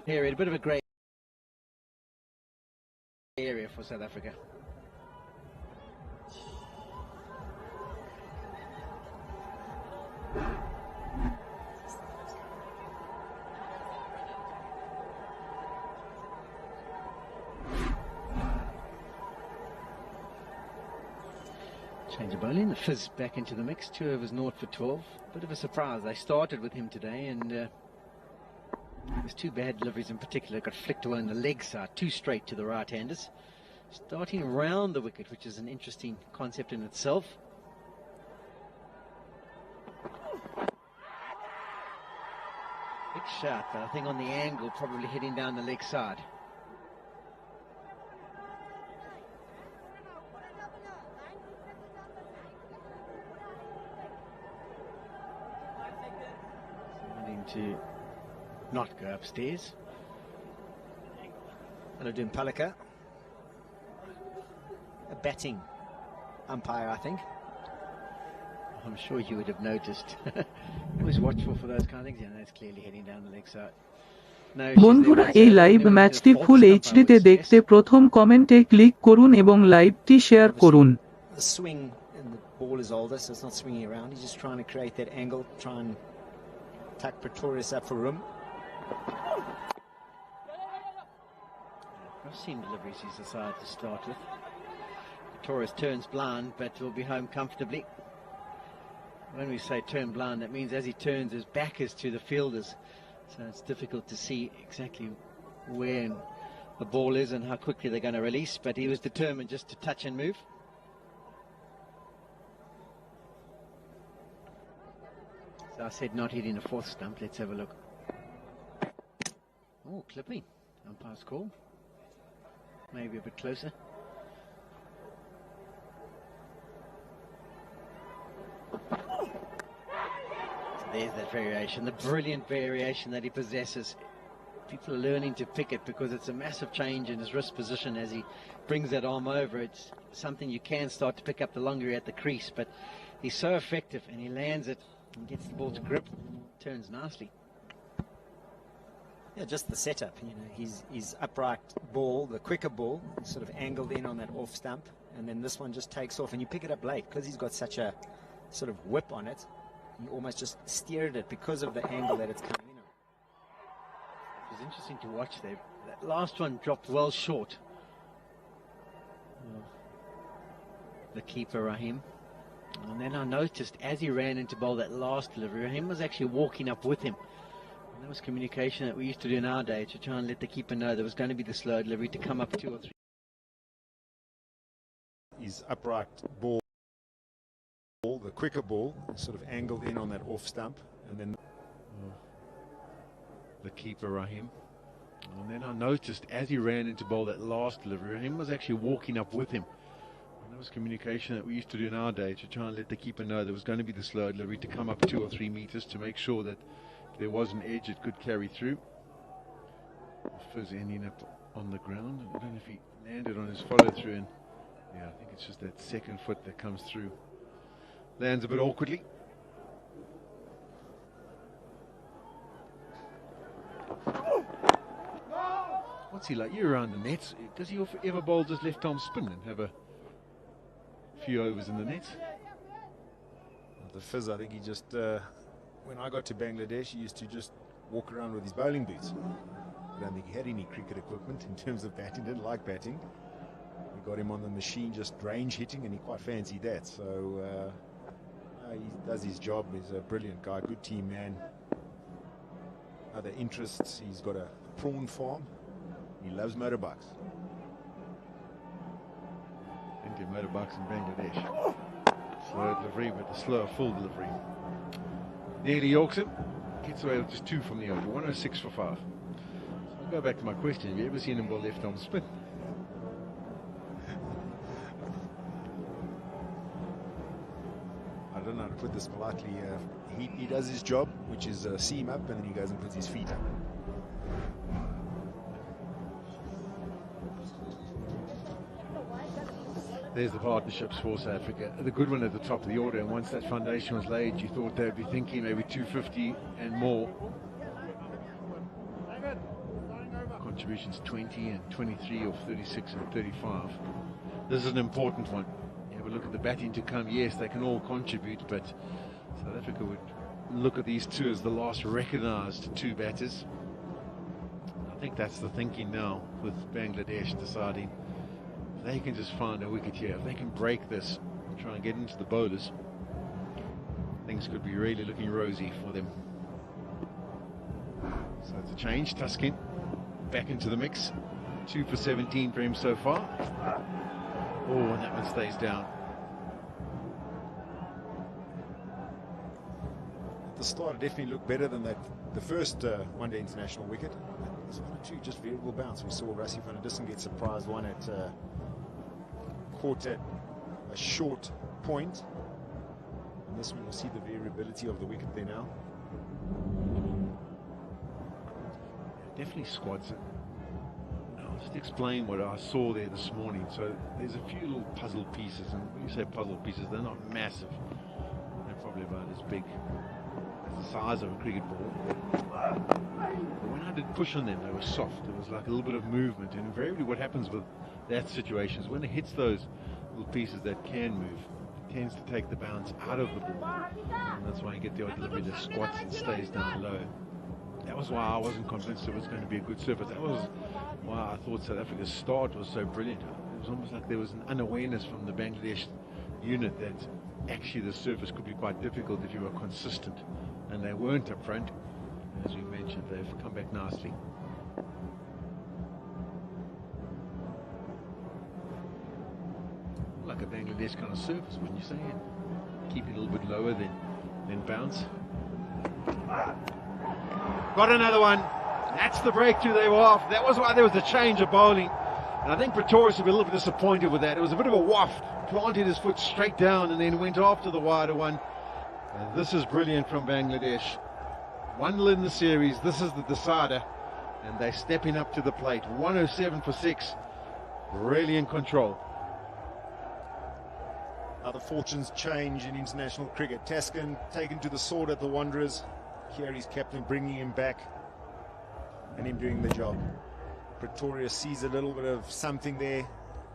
Here, a bit of a grey area for South Africa. Change of bowling, the Fizz back into the mix, 2 overs 0 for 12. Bit of a surprise, they started with him today, and there's 2 bad deliveries in particular, got flicked away on the leg side, 2 straight to the right-handers. Starting around the wicket, which is an interesting concept in itself. Big shot, but I think on the angle, probably hitting down the leg side. Wanting to not go upstairs. Aladun Palika, a batting umpire, I think. I'm sure you would have noticed. Always watchful for those kind of things. Yeah, that's clearly heading down the leg side. বন্ধুরা এই live ম্যাচটি ফুল এইচডিতে দেখতে প্রথম কমেন্টে click করুন এবং লাইভটি share করুন। The swing and the ball is older, so it's not swinging around. He's just trying to create that angle, try and tuck Pretorius up for room. Cross-seam deliveries he's decided to start with. Pretorius turns blind, but will be home comfortably. When we say turn blind, that means as he turns, his back is to the fielders. So it's difficult to see exactly where the ball is and how quickly they're going to release. But he was determined just to touch and move. So I said not hitting the fourth stump. Let's have a look. Oh, clipping. Umpire's call. Maybe a bit closer. There's that variation, the brilliant variation that he possesses. People are learning to pick it because it's a massive change in his wrist position as he brings that arm over. It's something you can start to pick up the longer you're at the crease, but he's so effective and he lands it and gets the ball to grip, turns nicely. Yeah, just the setup, you know, his upright ball, the quicker ball, sort of angled in on that off stump, and then this one just takes off and you pick it up late because he's got such a sort of whip on it. You almost just steered it because of the angle that it's coming in on. It was interesting to watch there. That last one dropped well short. The keeper, Rahim. And then I noticed as he ran into bowl that last delivery, Rahim was actually walking up with him. And that was communication that we used to do in our day to try and let the keeper know there was going to be the slow delivery to come up 2 or 3. His upright ball, the quicker ball, sort of angled in on that off stump, and then the keeper, Rahim. And then I noticed as he ran into bowl that last delivery, Rahim was actually walking up with him. And that was communication that we used to do in our day to try and let the keeper know there was going to be the slow delivery to come up 2 or 3 meters to make sure that if there was an edge it could carry through. Fizz ending up on the ground. I don't know if he landed on his follow through, and yeah, I think it's just that second foot that comes through. Lands a bit awkwardly. What's he like? You're around the nets. Does he ever bowl just left arm spin and have a few overs in the nets? The Fizz, I think he just, when I got to Bangladesh, he used to just walk around with his bowling boots. I don't think he had any cricket equipment in terms of batting, didn't like batting. We got him on the machine, just range hitting, and he quite fancied that. So he does his job. He's a brilliant guy, good team man. Other interests, he's got a prawn farm. He loves motorbikes. Indian motorbikes in Bangladesh. Slow delivery, but the slower full delivery. Nearly Yorks it. Gets away with just 2 from the over. 106 for 5. So I'll go back to my question. Have you ever seen him bowl left arm spin? I don't know how to put this politely. He does his job, which is seam up, and then he goes and puts his feet up. There's the partnerships for South Africa. The good one at the top of the order, and once that foundation was laid, you thought they'd be thinking maybe 250 and more. Contributions 20 and 23 or 36 and 35. This is an important one. You have a look at the batting to come. Yes, they can all contribute, but South Africa would look at these 2 as the last recognised 2 batters. I think that's the thinking now, with Bangladesh deciding they can just find a wicket here. If they can break this and try and get into the bowlers, things could be really looking rosy for them. So it's a change. Tuskin back into the mix. 2 for 17 for him so far. Oh, and that one stays down. At the start, it definitely looked better than that the first one-day international wicket. There's one or two just variable bounce. We saw Rassie van der Dussen get surprised one at caught at a short point. And this one, you'll see the variability of the wicket there now. Definitely squads it. I'll just explain what I saw there this morning. So there's a few little puzzle pieces, and when you say puzzle pieces, they're not massive. They're probably about as big as the size of a cricket ball. But when I did push on them, they were soft. There was like a little bit of movement, and invariably what happens with that situation is when it hits those little pieces that can move, it tends to take the bounce out of the ball, and that's why you get the odd delivery that squats and stays down low. That was why I wasn't convinced it was going to be a good surface. That was why I thought South Africa's start was so brilliant. It was almost like there was an unawareness from the Bangladesh unit that actually the surface could be quite difficult if you were consistent, and they weren't up front. As we mentioned, they've come back nicely. Like a Bangladesh kind of surface, wouldn't you say? And keep it a little bit lower than bounce. Got another one. That's the breakthrough they were off. That was why there was a change of bowling. And I think Pretorius will be a little bit disappointed with that. It was a bit of a waft. Planted his foot straight down and then went after the wider one. And this is brilliant from Bangladesh. 1-0 in the series. This is the decider. And they're stepping up to the plate. 107 for 6. Really in control. Now the fortunes change in international cricket. Taskin taken to the sword at the Wanderers. Here he's captain, bringing him back and him doing the job. Pretorius sees a little bit of something there,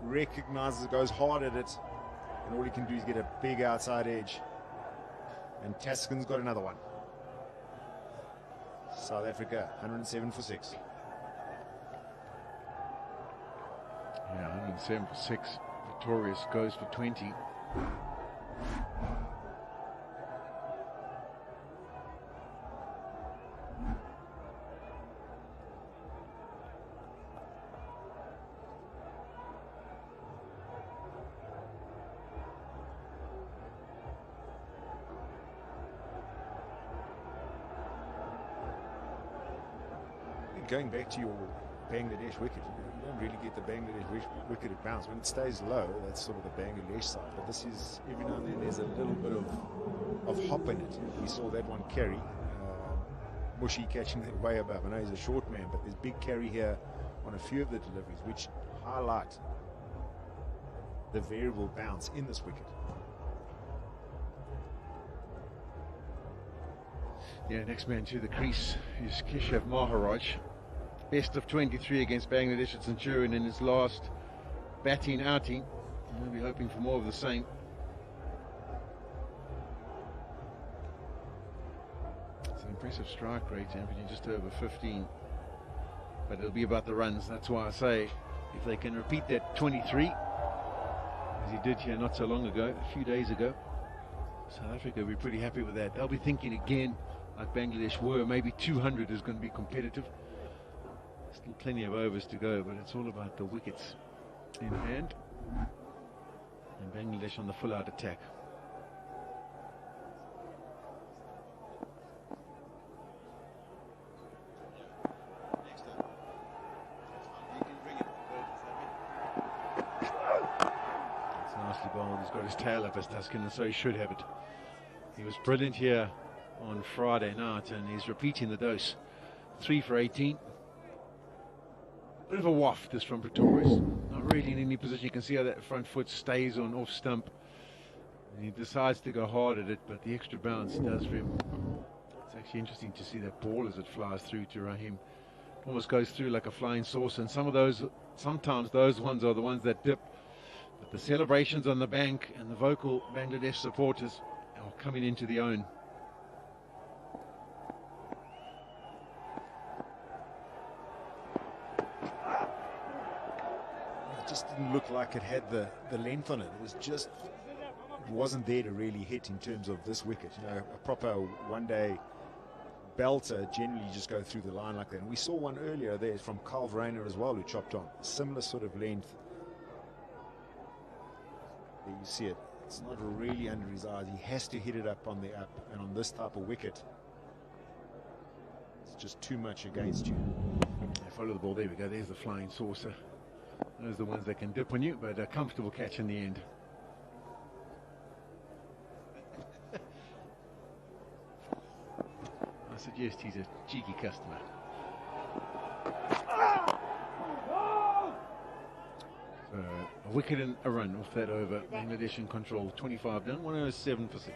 recognizes it, goes hard at it, and all he can do is get a big outside edge. And Taskin's got another one. South Africa, 107 for 6. Yeah, 107 for 6. Pretorius goes for 20. Going back to your Bangladesh wicket, you don't really get the Bangladesh wicket at bounce. When it stays low, that's sort of the Bangladesh side. But this is, every now and then, there's a little bit of hop in it. We saw that one carry. Mushi catching that way above. I know he's a short man, but there's big carry here on a few of the deliveries, which highlight the variable bounce in this wicket. Yeah, next man to the crease is Keshav Maharaj. Best of 23 against Bangladesh at Centurion in his last batting outing. We'll be hoping for more of the same. It's an impressive strike rate, averaging just over 15. But it'll be about the runs. That's why I say if they can repeat that 23, as he did here not so long ago, a few days ago, South Africa will be pretty happy with that. They'll be thinking again, like Bangladesh were, maybe 200 is going to be competitive. Still plenty of overs to go, but it's all about the wickets in hand. And Bangladesh on the full-out attack. It's nicely bowled. He's got his tail up as Taskin, and so he should have it. He was brilliant here on Friday night, and he's repeating the dose. 3 for 18. Bit of a waft this from Pretorius. Not really in any position. You can see how that front foot stays on off stump. And he decides to go hard at it, but the extra bounce does for him. It's actually interesting to see that ball as it flies through to Rahim. Almost goes through like a flying saucer, and sometimes those ones are the ones that dip. But the celebrations on the bank and the vocal Bangladesh supporters are coming into the own. Just didn't look like it had the length on it. It was just, it wasn't there to really hit in terms of this wicket. You know, a proper one-day belter generally just go through the line like that. And we saw one earlier there from Carl Rayner as well, who chopped on. Similar sort of length. There you see it. It's not really under his eyes. He has to hit it up on the up, and on this type of wicket, just too much against you. Follow the ball. There we go. There's the flying saucer. Those are the ones that can dip on you, but a comfortable catch in the end. I suggest he's a cheeky customer. So a wicket and a run off that over. Bangladesh in control. 25 done. 107 for 6.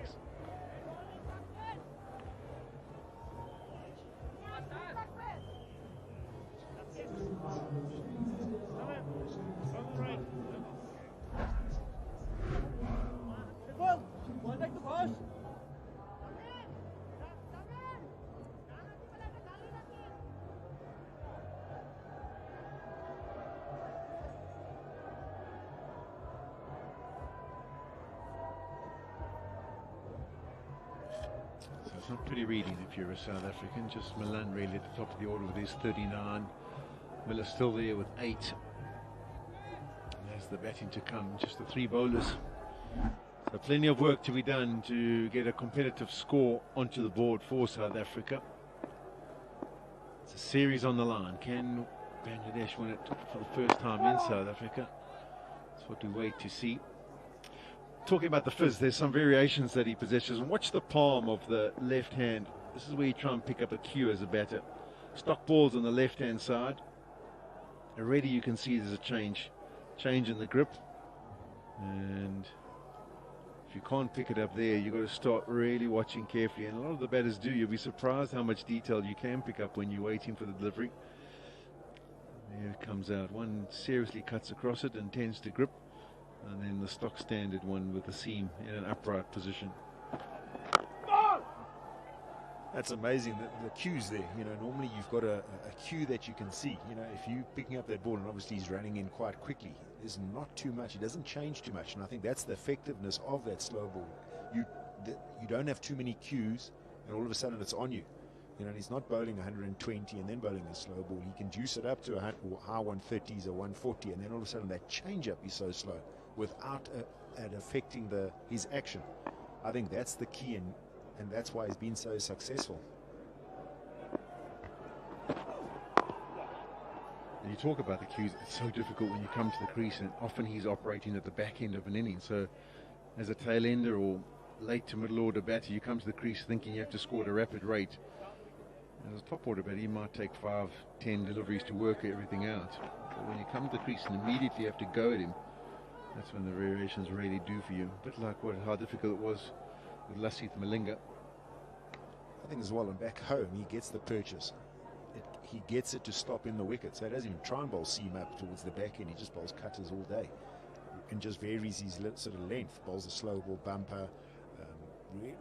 It's not pretty reading if you're a South African. Just Milan really at the top of the order with his 39. Miller still there with 8. And there's the batting to come, just the 3 bowlers. So plenty of work to be done to get a competitive score onto the board for South Africa. It's a series on the line. Can Bangladesh win it for the first time in South Africa? That's what we wait to see. Talking about the fizz, there's some variations that he possesses. And watch the palm of the left hand. This is where you try and pick up a cue as a batter. Stock balls on the left hand side. Already you can see there's a change in the grip. And if you can't pick it up there, you've got to start really watching carefully. And a lot of the batters do. You'll be surprised how much detail you can pick up when you're waiting for the delivery. There it comes out. One seriously cuts across it and tends to grip. And then the stock standard one with the seam in an upright position. That's amazing, the cues there. You know, normally you've got a cue that you can see. You know, if you're picking up that ball, and obviously he's running in quite quickly, there's not too much. It doesn't change too much. And I think that's the effectiveness of that slow ball. You don't have too many cues, and all of a sudden it's on you. You know, and he's not bowling 120 and then bowling a slow ball. He can juice it up to a high 130s or 140, and then all of a sudden that change-up is so slow without it affecting his action. I think that's the key, and that's why he's been so successful. And you talk about the cues, it's so difficult when you come to the crease, and often he's operating at the back end of an inning. So as a tail ender or late to middle order batter, you come to the crease thinking you have to score at a rapid rate. As a top order batter, he might take 5-10 deliveries to work everything out. But when you come to the crease and immediately have to go at him, that's when the variations really do for you. A bit like how difficult it was with Lasith Malinga. I think as well, and back home, he gets the purchase. He gets it to stop in the wicket. So he doesn't even try and bowl seam up towards the back end. He just bowls cutters all day and just varies his sort of length. Bowls a slow ball bumper.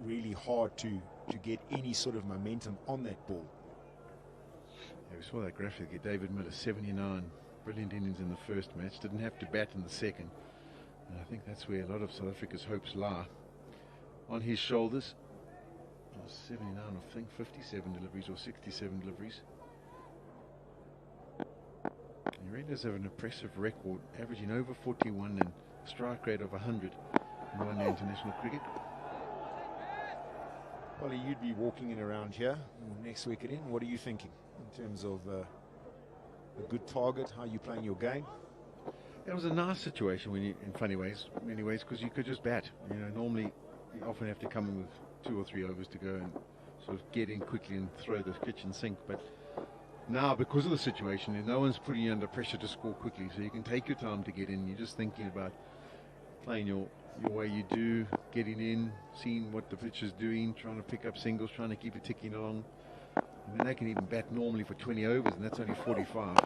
Really hard to get any sort of momentum on that ball. Yeah, we saw that graphic. David Miller, 79. Brilliant innings in the first match. Didn't have to bat in the second. And I think that's where a lot of South Africa's hopes lie. On his shoulders. 79, I think 57 deliveries or 67 deliveries. He really does have an impressive record, averaging over 41 and strike rate of 100 in one-day international cricket. Well, you'd be walking in around here next wicket in. What are you thinking in terms of a good target? How are you playing your game? It was a nice situation when you, in many ways, because you could just bat. You know, normally you often have to come in with 2 or 3 overs to go and sort of get in quickly and throw the kitchen sink. But now, because of the situation, no one's putting you under pressure to score quickly, so you can take your time to get in. You're just thinking about playing your way you do, getting in, seeing what the pitch is doing, trying to pick up singles, trying to keep it ticking along. I mean, they can even bat normally for 20 overs, and that's only 45. So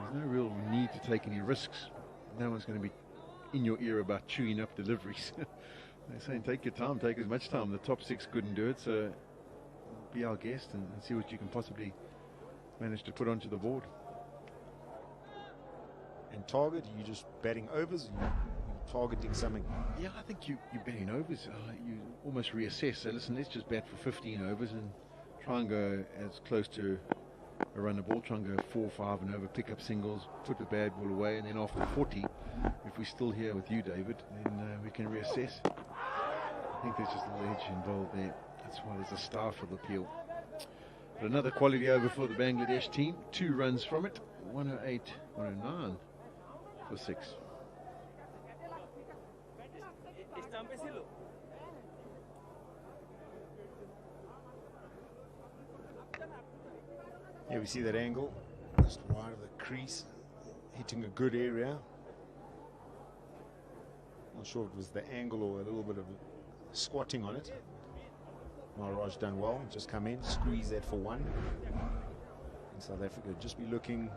there's no real need to take any risks. No one's going to be in your ear about chewing up deliveries. They're saying take your time, take as much time. The top 6 couldn't do it, so be our guest and see what you can possibly manage to put onto the board. And target, are you just batting overs? Are you targeting something? Yeah, I think you're batting overs. You almost reassess. So listen, let's just bat for 15 overs and try and go as close to a run the ball, try and go 4, 5 and over, pick up singles, put the bad ball away, and then after 40, if we're still here with you, David, then we can reassess. I think there's just a little edge involved there. That's why there's a star for the appeal. But another quality over for the Bangladesh team. 2 runs from it. 108, 109 for 6. Yeah, we see that angle just wide of the crease, hitting a good area. Not sure if it was the angle or a little bit of squatting on it. Maharaj done well, just come in, squeeze that for 1. And South Africa just be looking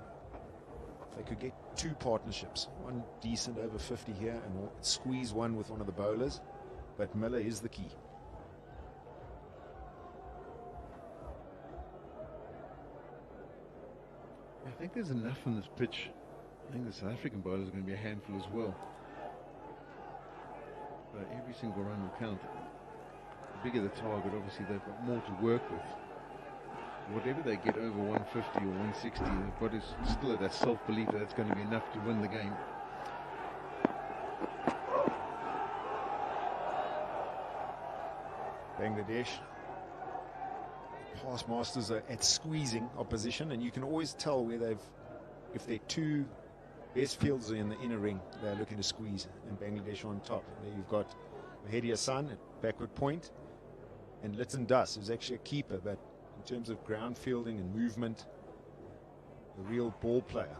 if they could get 2 partnerships, one decent over 50 here, and squeeze one with one of the bowlers. But Miller is the key. I think there's enough on this pitch. I think the South African bowlers are going to be a handful as well. But every single run will count. The bigger the target, obviously they've got more to work with. Whatever they get over 150 or 160, they've got to still have that self-belief that it's going to be enough to win the game. Bangladesh, past masters are at squeezing opposition, and you can always tell where if their 2 best fielders are in the inner ring, they're looking to squeeze, and Bangladesh on top. There you've got Mahdi Hassan at backward point, and Lytton Das, who's actually a keeper, but in terms of ground fielding and movement, a real ball player.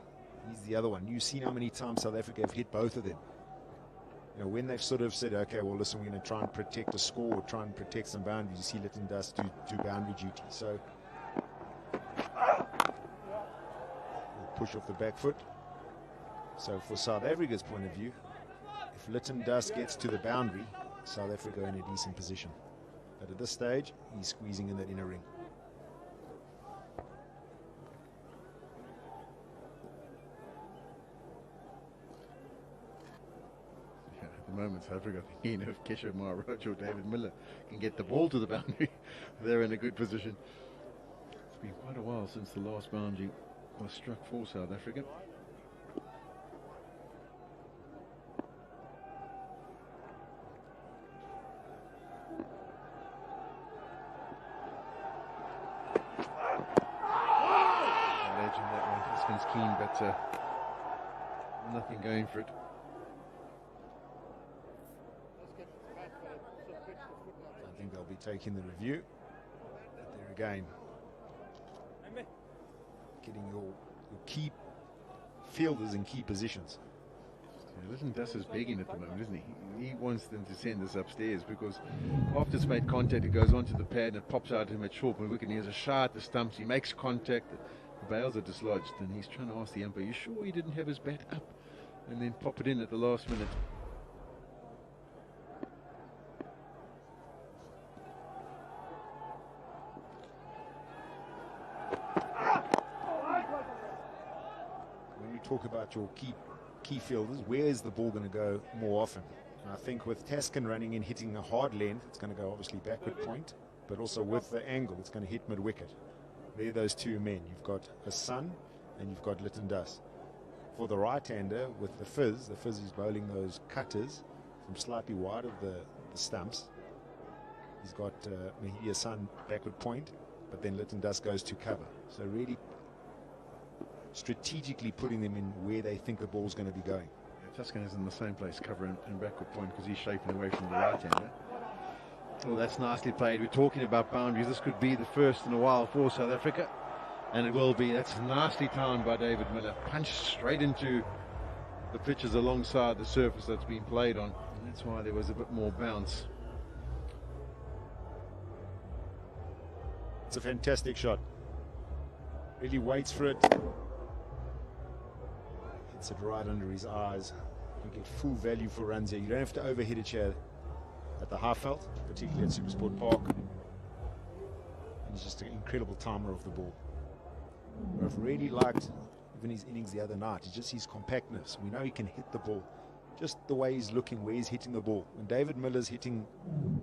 He's the other one. You've seen how many times South Africa have hit both of them. You know, when they've sort of said, okay, well, listen, we're going to try and protect a score, or try and protect some boundaries, you see Lytton Das do boundary duty. So, push off the back foot. So for South Africa's point of view, if Lytton Das gets to the boundary, South Africa in a decent position. But at this stage, he's squeezing in that inner ring. Yeah, at the moment, South Africa, you know, if Keshav Maharaj or David Miller can get the ball to the boundary, they're in a good position. It's been quite a while since the last boundary was struck for South Africa. Keen, but nothing going for it. I think they'll be taking the review. But there again, getting your key fielders in key positions. Yeah, listen, Das is begging at the moment, isn't he? He wants them to send this upstairs, because after it's made contact, it goes onto the pad and it pops out to him at short wicket, and he has a shot at the stumps. He makes contact. The bails are dislodged, and he's trying to ask the umpire, "You sure he didn't have his bat up?" And then pop it in at the last minute. When you talk about your key fielders, where is the ball going to go more often? And I think with Taskin running in, hitting a hard length, it's going to go obviously backward point, but also with the angle, it's going to hit mid-wicket. They're those 2 men. You've got Hassan and you've got Lytton Das. For the right-hander with the Fizz is bowling those cutters from slightly wide of the stumps. He's got Mahdi Hassan backward point, but then Lytton Das goes to cover. So really strategically putting them in where they think the ball's going to be going. Yeah, Tuscan is in the same place, cover and backward point, because he's shaping away from the right-hander. Well, that's nicely played. We're talking about boundaries. This could be the first in a while for South Africa, and it will be. That's nicely timed by David Miller. Punched straight into the pitches alongside the surface that's been played on, and that's why there was a bit more bounce. It's a fantastic shot. Really waits for it. Hits it right under his eyes. You get full value for runs here. You don't have to overhit it here at the Highveld, particularly at Supersport Park. And he's just an incredible timer of the ball. I've really liked even his innings the other night. It's just his compactness. We know he can hit the ball. Just the way he's looking, where he's hitting the ball. When David Miller's hitting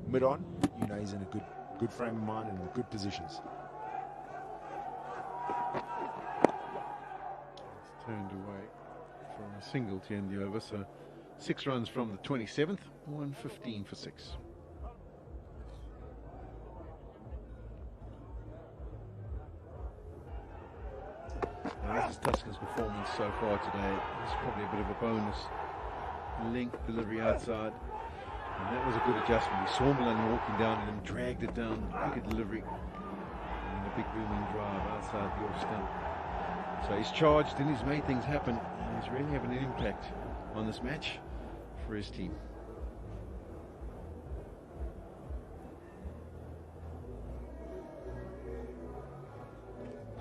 mid-on, you know he's in a good frame of mind and in good positions. It's turned away from a single to end the over, so 6 runs from the 27th, 115 for 6. South Tuscan's performance so far today. It's probably a bit of a bonus. Link delivery outside. And that was a good adjustment. He saw Milan walking down and dragged it down. Wicked delivery. And a big booming drive outside the off stump. So he's charged and he's made things happen. And he's really having an impact on this match for his team.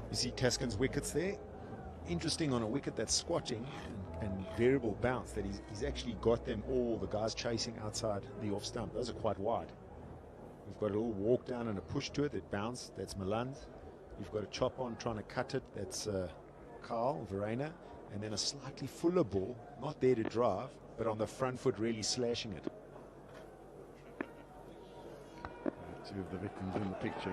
You see Tuscan's wickets there. Interesting on a wicket that's squatting and variable bounce that he's actually got them all, the guys chasing outside the off stump. Those are quite wide. We've got a little walk down and a push to it that bounce, that's Milan. You've got a chop on trying to cut it, that's Carl Verena. And then a slightly fuller ball, not there to drive, but on the front foot really slashing it. Two of the victims in the picture.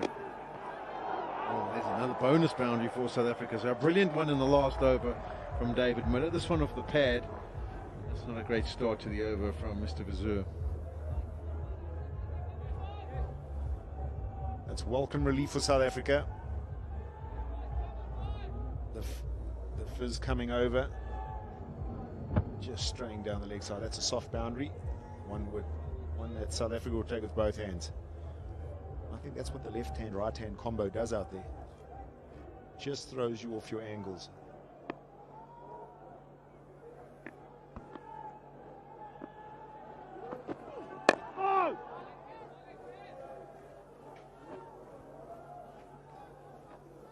Oh, there's another bonus boundary for South Africa. So a brilliant one in the last over from David Miller. This one off the pad. That's not a great start to the over from Mr. Vazur. That's welcome relief for South Africa. The fizz coming over. Just straying down the leg side. That's a soft boundary. One that South Africa will take with both hands. I think that's what the left-hand, right-hand combo does out there. Just throws you off your angles. I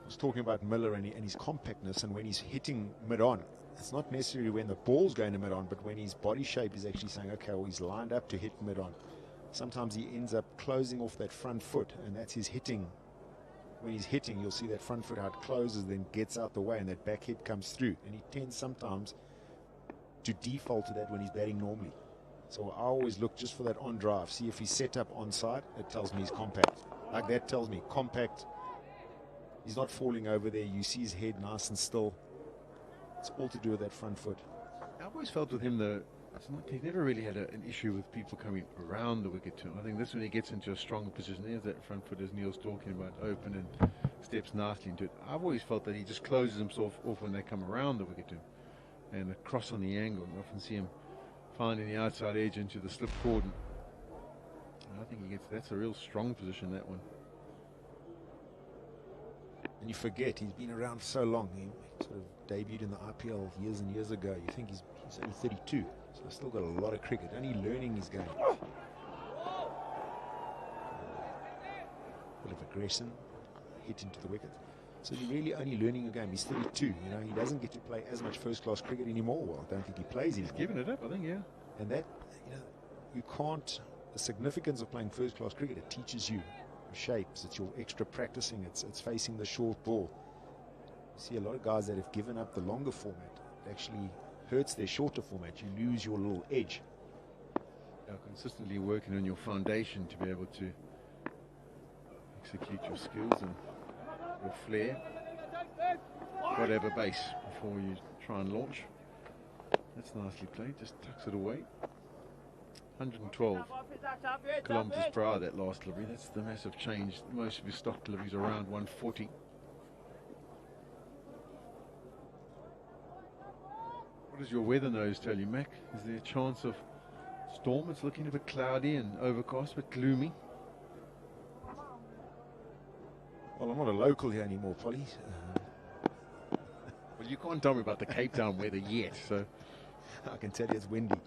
was talking about Miller and his compactness, and when he's hitting mid-on, it's not necessarily when the ball's going to mid-on, but when his body shape is actually saying, okay, well, he's lined up to hit mid-on. Sometimes he ends up closing off that front foot, and that's his hitting. When he's hitting, you'll see that front foot, how it closes, then gets out the way, and that back hit comes through. And he tends sometimes to default to that when he's batting normally. So I always look just for that on drive. See if he's set up on side, it tells me he's compact. Like that tells me compact. He's not falling over there. You see his head nice and still. It's all to do with that front foot. I've always felt with him, though, he never really had an issue with people coming around the wicket to him. I think this when he gets into a stronger position. There's that front foot, as Neil's talking about, open and steps nicely into it. I've always felt that he just closes himself off when they come around the wicket to him. And across on the angle, you often see him finding the outside edge into the slip cordon. I think he gets, that's a real strong position, that one. And you forget, he's been around so long. He sort of debuted in the IPL years and years ago. You think he's only 32. So he's still got a lot of cricket, only learning his game. Bit of aggression, hit into the wicket. So he's really only learning the game. He's 32, you know, he doesn't get to play as much first-class cricket anymore. Well, I don't think he plays anymore. He's given it up, I think, yeah. And that, you know, you can't, the significance of playing first-class cricket, it teaches you shapes, it's your extra practicing, it's facing the short ball. You see a lot of guys that have given up the longer format. It actually hurts their shorter format. You lose your little edge. Consistently working on your foundation to be able to execute your skills and your flair, whatever base, before you try and launch. That's nicely played, just tucks it away. 112 kilometers per hour, that last delivery. That's the massive change. Most of his stock deliveries are around 140. What does your weather nose tell you, Mac? Is there a chance of storm? It's looking a bit cloudy and overcast, but gloomy. Well, I'm not a local here anymore, Polly. Well, you can't tell me about the Cape Town weather yet, so I can tell you it's windy.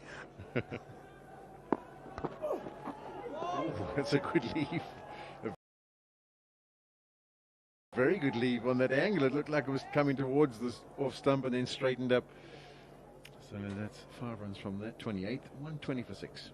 That's a good leave. A very good leave on that angle. It looked like it was coming towards this off stump and then straightened up. So that's 5 runs from that. 28, 120 for 6.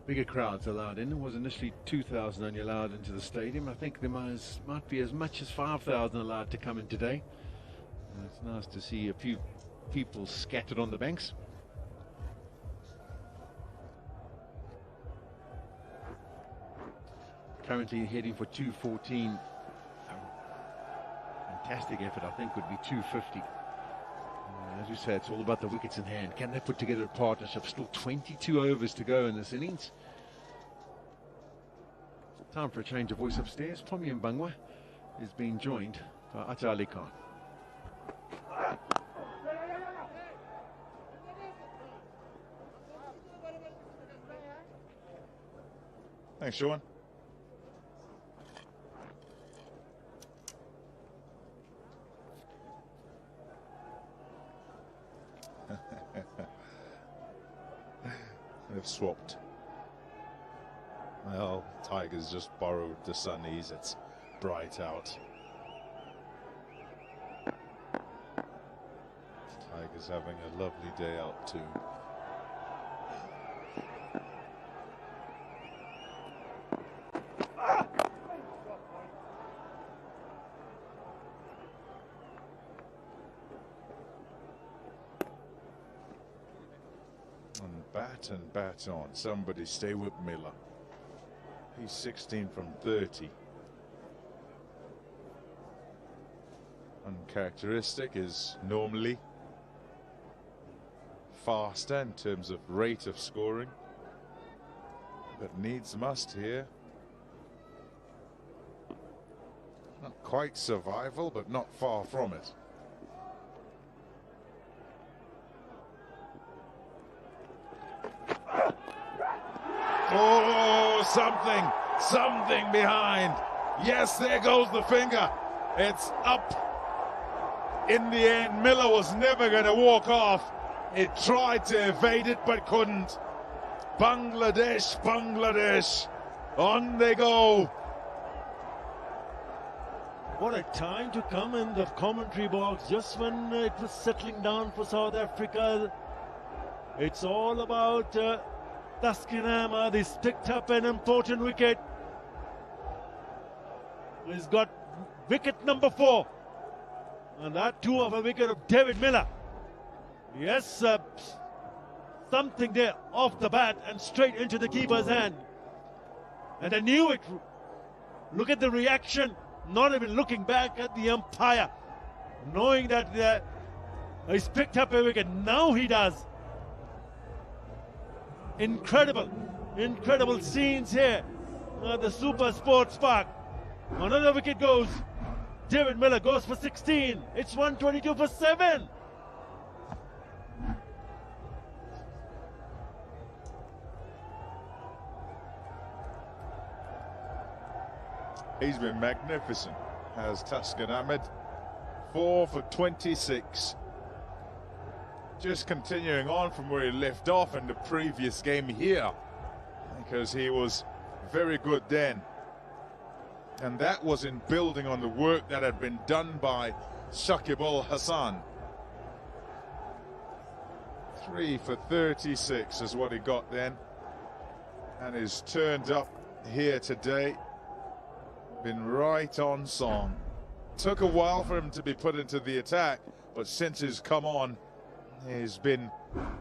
Bigger crowds allowed in. It was initially 2,000 only allowed into the stadium. I think there might be as much as 5,000 allowed to come in today. And it's nice to see a few people scattered on the banks. Currently heading for 214. Fantastic effort, I think, would be 250. As we say, it's all about the wickets in hand. Can they put together a partnership? Still 22 overs to go in this innings. Time for a change of voice upstairs. Tommy Mbangwa is being joined by Atta Ali Khan. Thanks, Sean. They've swapped. Well, Tigers just borrowed the sunnies. It's bright out. Tigers having a lovely day out too. And bat on. Somebody stay with Miller. He's 16 from 30. Uncharacteristic is normally faster in terms of rate of scoring, but needs must here. Not quite survival, but not far from it. Oh, something behind. Yes, there goes the finger. It's up. In the end, Miller was never going to walk off. It tried to evade it, but couldn't. Bangladesh. On they go. What a time to come in the commentary box just when it was settling down for South Africa. It's all about Taskin Ahmad. He's picked up an important wicket. He's got wicket number 4. And that too of a wicket of David Miller. Yes, something there off the bat and straight into the keeper's hand. And I knew it. Look at the reaction. Not even looking back at the umpire. Knowing that he's picked up a wicket. Now he does. Incredible scenes here at the Super Sports Park. Another wicket goes. David Miller goes for 16. It's 122 for 7. He's been magnificent, has Taskin Ahmed. 4 for 26. Just continuing on from where he left off in the previous game here, because he was very good then. And that was in building on the work that had been done by Shakib Al Hasan. 3 for 36 is what he got then, and is turned up here today. Been right on song. Took a while for him to be put into the attack, but since he's come on, he's been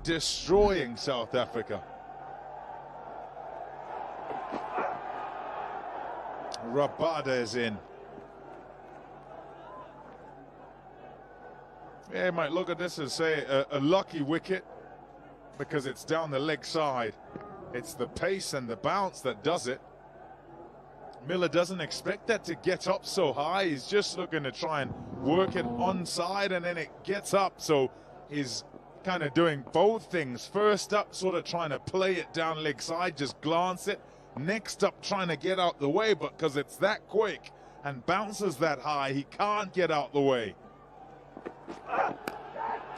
destroying South Africa. Rabada is in. Yeah, you might look at this and say a lucky wicket because it's down the leg side. It's the pace and the bounce that does it. Miller doesn't expect that to get up so high. He's just looking to try and work it onside, and then it gets up. So he's kind of doing both things. First up, sort of trying to play it down leg side, just glance it. Next up, trying to get out the way, but because it's that quick and bounces that high, he can't get out the way.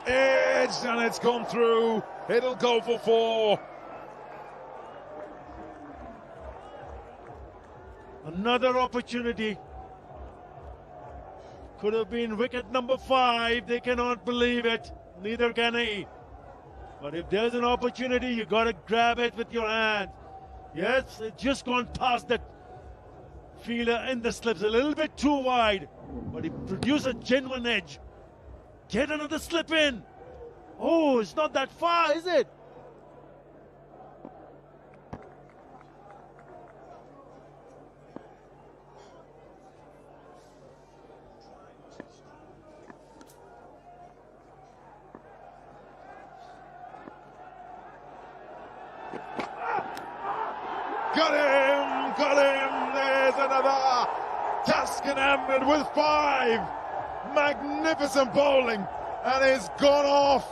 Edge, and it's gone through. It'll go for 4. Another opportunity. Could have been wicket number 5. They cannot believe it. Neither can he. But if there's an opportunity, you got to grab it with your hand. Yes, it's just gone past the fielder in the slips. A little bit too wide. But he produced a genuine edge. Get another slip in. Oh, it's not that far, is it? Got him! Got him! There's another! Tuscan Ahmed with 5! Magnificent bowling! And it's gone off!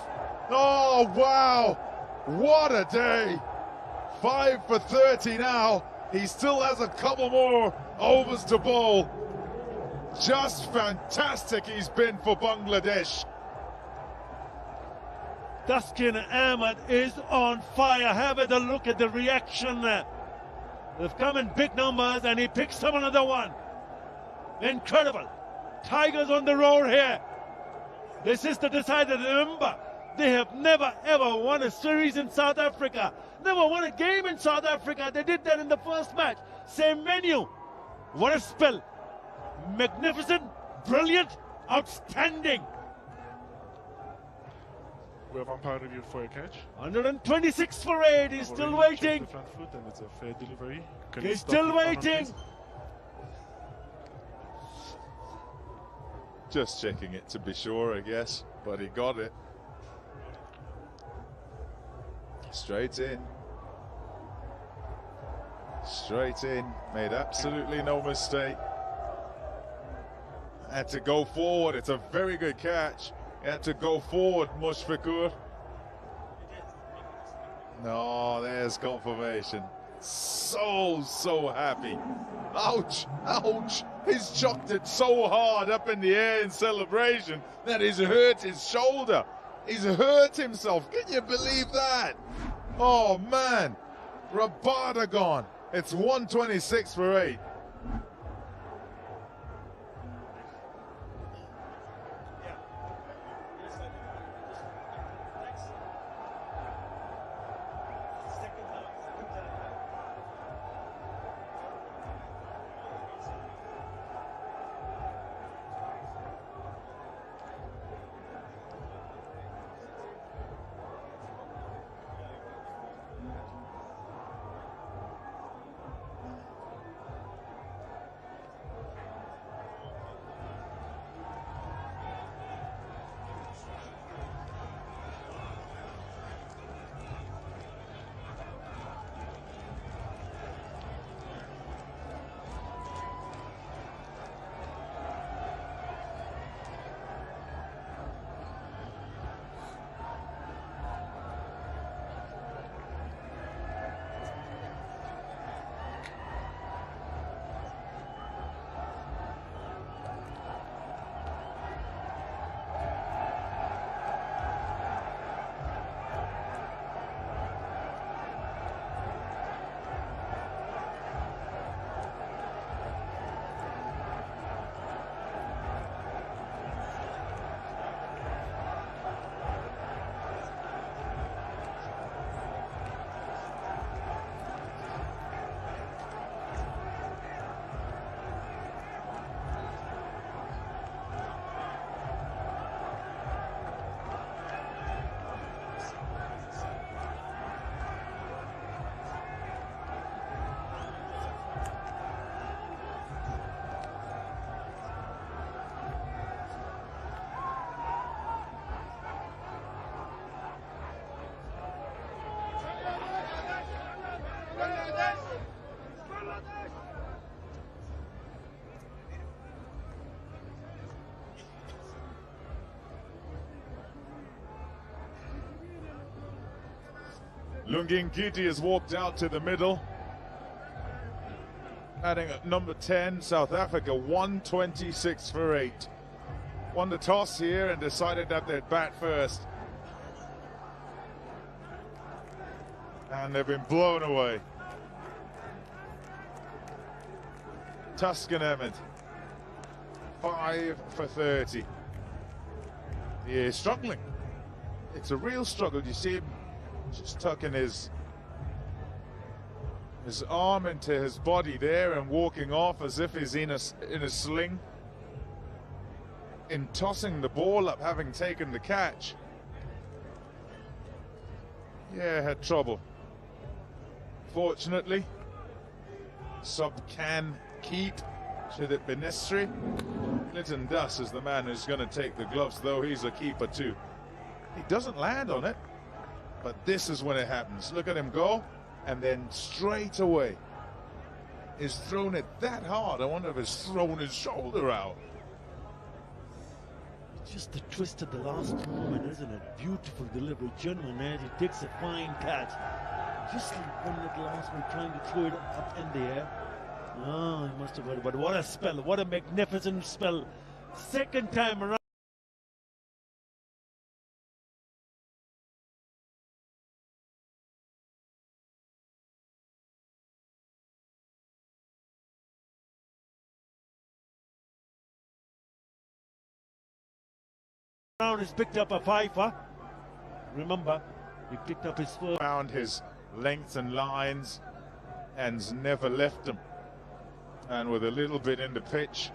Oh, wow! What a day! 5 for 30 now. He still has a couple more overs to bowl. Just fantastic he's been for Bangladesh. Tuscan Ahmed is on fire. Have a look at the reaction there. They've come in big numbers and he picks up another one. Incredible. Tigers on the roar here. This is the decider. Remember, they have never ever won a series in South Africa. Never won a game in South Africa. They did that in the first match. Same venue. What a spell. Magnificent, brilliant, outstanding. We have umpired review for a catch. 126 for 8. He's still waiting. The front foot and it's a fair delivery. He's still waiting. Just checking it to be sure, I guess, but he got it. Straight in. Straight in. Made absolutely no mistake. Had to go forward. It's a very good catch. Had to go forward, Mushfiqur. No, there's confirmation. So happy. Ouch, ouch. He's chucked it so hard up in the air in celebration that he's hurt his shoulder. He's hurt himself. Can you believe that? Oh, man. Rabada gone. It's 126 for 8. Lungingiti has walked out to the middle. Adding at number 10, South Africa, 126 for 8. Won the toss here and decided that they'd bat first. And they've been blown away. Tuscan Ahmed, 5 for 30. He is struggling. It's a real struggle. You see him just tucking his arm into his body there and walking off as if he's in a sling. In tossing the ball up, having taken the catch. Yeah, had trouble. Fortunately, sub can keep Shidit Benestri. Clinton Duss is the man who's going to take the gloves, though he's a keeper too. He doesn't land on it. But this is when it happens. Look at him go, and then straight away he's thrown it that hard. I wonder if he's thrown his shoulder out. Just the twist at the last moment, isn't it? Beautiful delivery, genuine edge. He takes a fine catch. Just like one at last one trying to throw it up in the air. Oh, he must have heard it. But what a spell. What a magnificent spell. Second time around. Has picked up a fifer. Remember, he picked up his first. Found his lengths and lines and's never left them. And with a little bit in the pitch,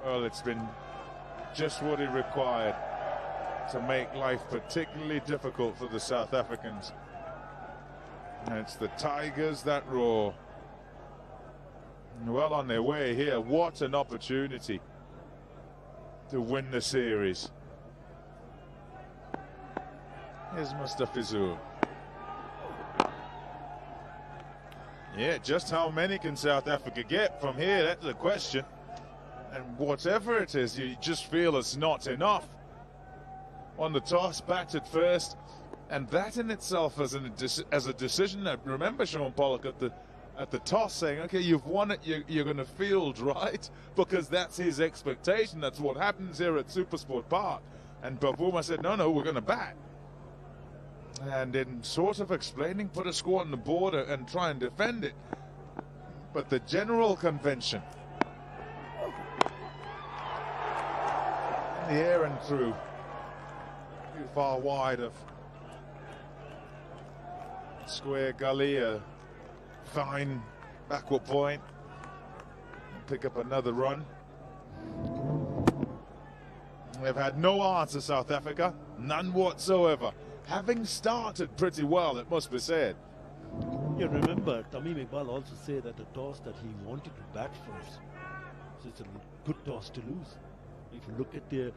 well, it's been just what he required to make life particularly difficult for the South Africans. And it's the Tigers that roar. Well on their way here. What an opportunity to win the series. Here's Mustafizu. Yeah, just how many can South Africa get from here? That's the question. And whatever it is, you just feel it's not enough. On the toss, batted first, and that in itself as a decision. Now, remember Sean Pollock at the toss saying, "Okay, you've won it. You're going to field, right?" Because that's his expectation. That's what happens here at SuperSport Park. And Bavuma said, "No, we're going to bat." And in sort of explaining, put a score on the board and try and defend it. But the general convention, in the air and through, too far wide of square gully, a fine backward point, pick up another run. They've had no answer, South Africa, none whatsoever. Having started pretty well, it must be said. Yeah, remember, Tamim Iqbal also said that the toss that he wanted to bat first. So it's a good toss to lose. If you look at the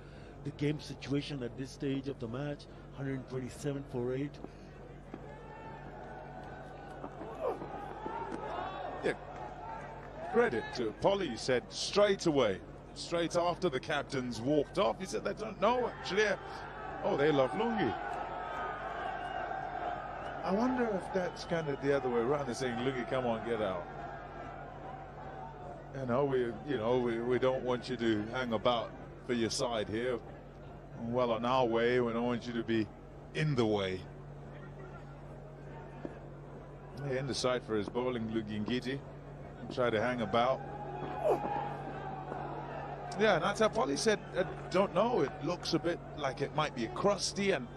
game situation at this stage of the match, 127 for 8. Yeah, credit to Polly, he said straight away, straight after the captains walked off, he said they don't know actually. Oh, they love Lungi. I wonder if that's kind of the other way around. They're saying, "Lungi, come on, get out. We don't want you to hang about for your side here. Well, on our way, we don't want you to be in the way." In the side for his bowling, Lungi Ngidi, try to hang about. Yeah, and that's how Polly said, "I don't know. It looks a bit like it might be crusty and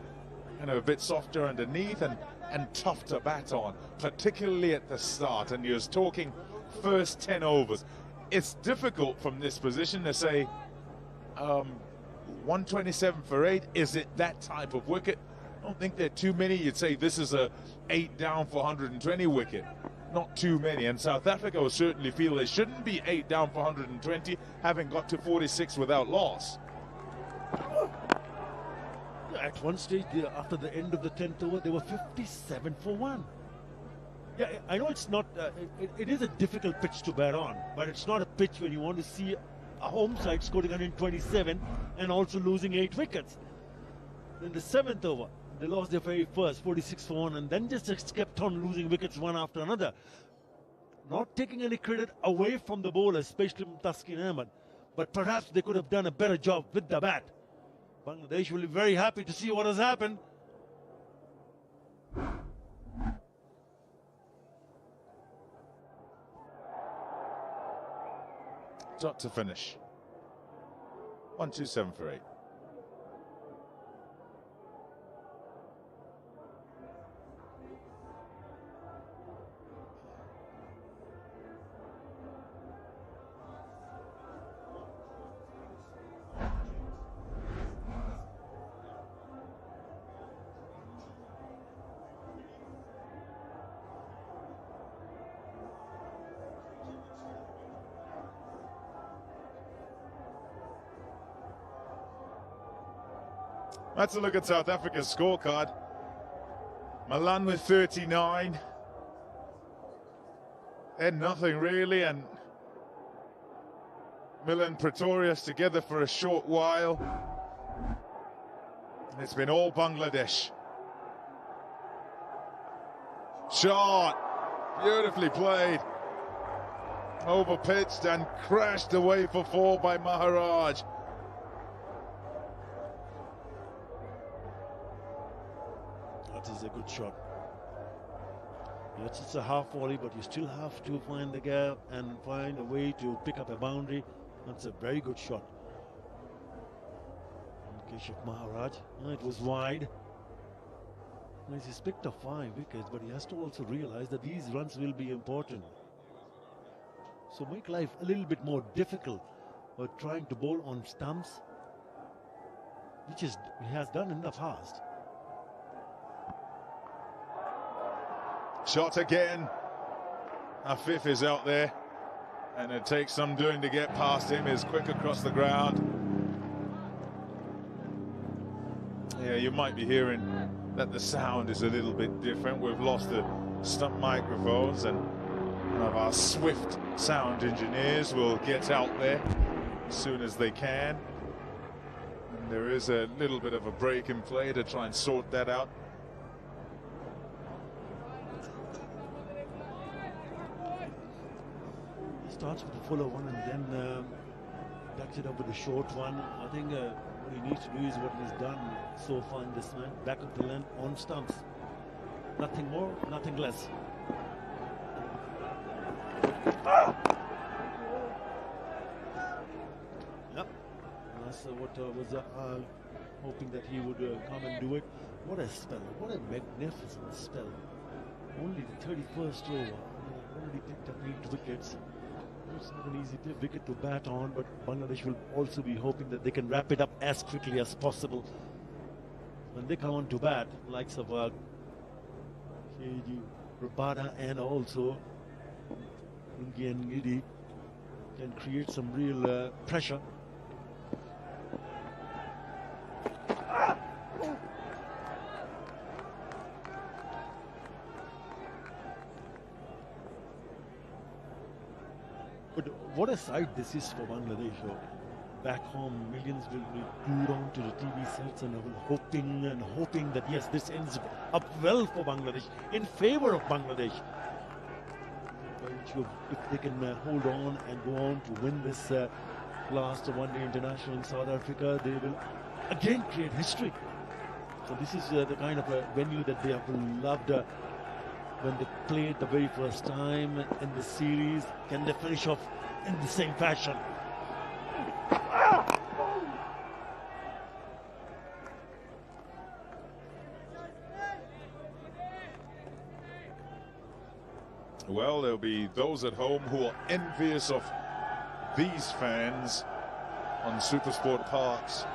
a bit softer underneath and tough to bat on, particularly at the start." And he was talking first 10 overs. It's difficult from this position to say 127 for 8. Is it that type of wicket? I don't think there are too many. You'd say this is a 8 down for 120 wicket. Not too many. And South Africa will certainly feel they shouldn't be 8 down for 120, having got to 46 without loss. At one stage, after the end of the 10th over, they were 57 for 1. Yeah, I know it's not, it is a difficult pitch to bat on, but it's not a pitch when you want to see a home side scoring 127 and also losing 8 wickets. In the 7th over, they lost their very first, 46 for 1, and then just kept on losing wickets one after another. Not taking any credit away from the bowlers, especially from Taskin Ahmed, but perhaps they could have done a better job with the bat. Bangladesh will be very happy to see what has happened. Dot to finish. 127 for 8. That's a look at South Africa's scorecard. Milan with 39. Then nothing really, and Milan Pretorius together for a short while. It's been all Bangladesh. Shot, beautifully played. Overpitched and crashed away for 4 by Maharaj. That is a good shot. Yes, it's a half volley, but you still have to find the gap and find a way to pick up a boundary. That's a very good shot. Keshav Maharaj, it was wide. He's picked up 5 wickets, but he has to also realize that these runs will be important. So make life a little bit more difficult by trying to bowl on stumps, which he has done in the past. Shot again. Afif is out there, and it takes some doing to get past him. He's quick across the ground. Yeah, you might be hearing that the sound is a little bit different. We've lost the stump microphones, and one of our swift sound engineers will get out there as soon as they can. And there is a little bit of a break in play to try and sort that out. Starts with the fuller one and then backs it up with a short one. I think what he needs to do is what he's done so far in this match: back up the length on stumps. Nothing more, nothing less. Yep, that's what was hoping that he would come and do it. What a spell! What a magnificent spell! Only the 31st over. Already picked up 8 wickets. It's not an easy wicket to bat on, but Bangladesh will also be hoping that they can wrap it up as quickly as possible. When they come on to bat, likes of Rabada and also Rungi and Gidi can create some real pressure. But what a sight this is for Bangladesh. Back home, millions will be glued on to the TV sets and hoping that yes, this ends up well for Bangladesh, in favor of Bangladesh. If they can hold on and go on to win this last one-day international in South Africa, they will again create history. So this is the kind of a venue that they have loved. When they played the very first time in the series, can they finish off in the same fashion? Well, there'll be those at home who are envious of these fans on Supersport Park's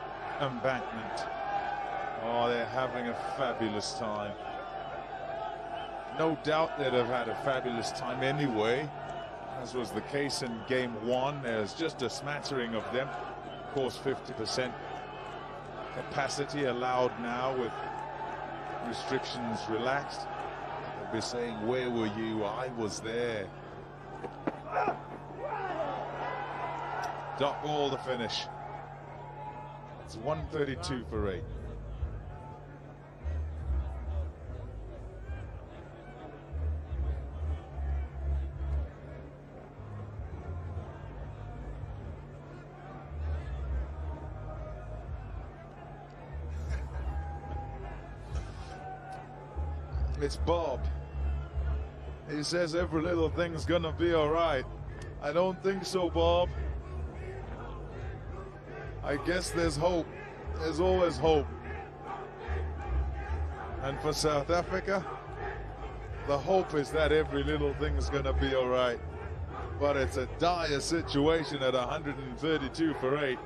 embankment. Oh, they're having a fabulous time. No doubt they'd have had a fabulous time anyway, as was the case in game 1. There's just a smattering of them. Of course, 50% capacity allowed now with restrictions relaxed. They'll be saying, where were you? I was there. Dot ball the finish. It's 132 for 8. It's Bob. He says every little thing's gonna be all right. I don't think so, Bob. I guess there's hope. There's always hope. And for South Africa, the hope is that every little thing's gonna be all right. But it's a dire situation at 132 for 8.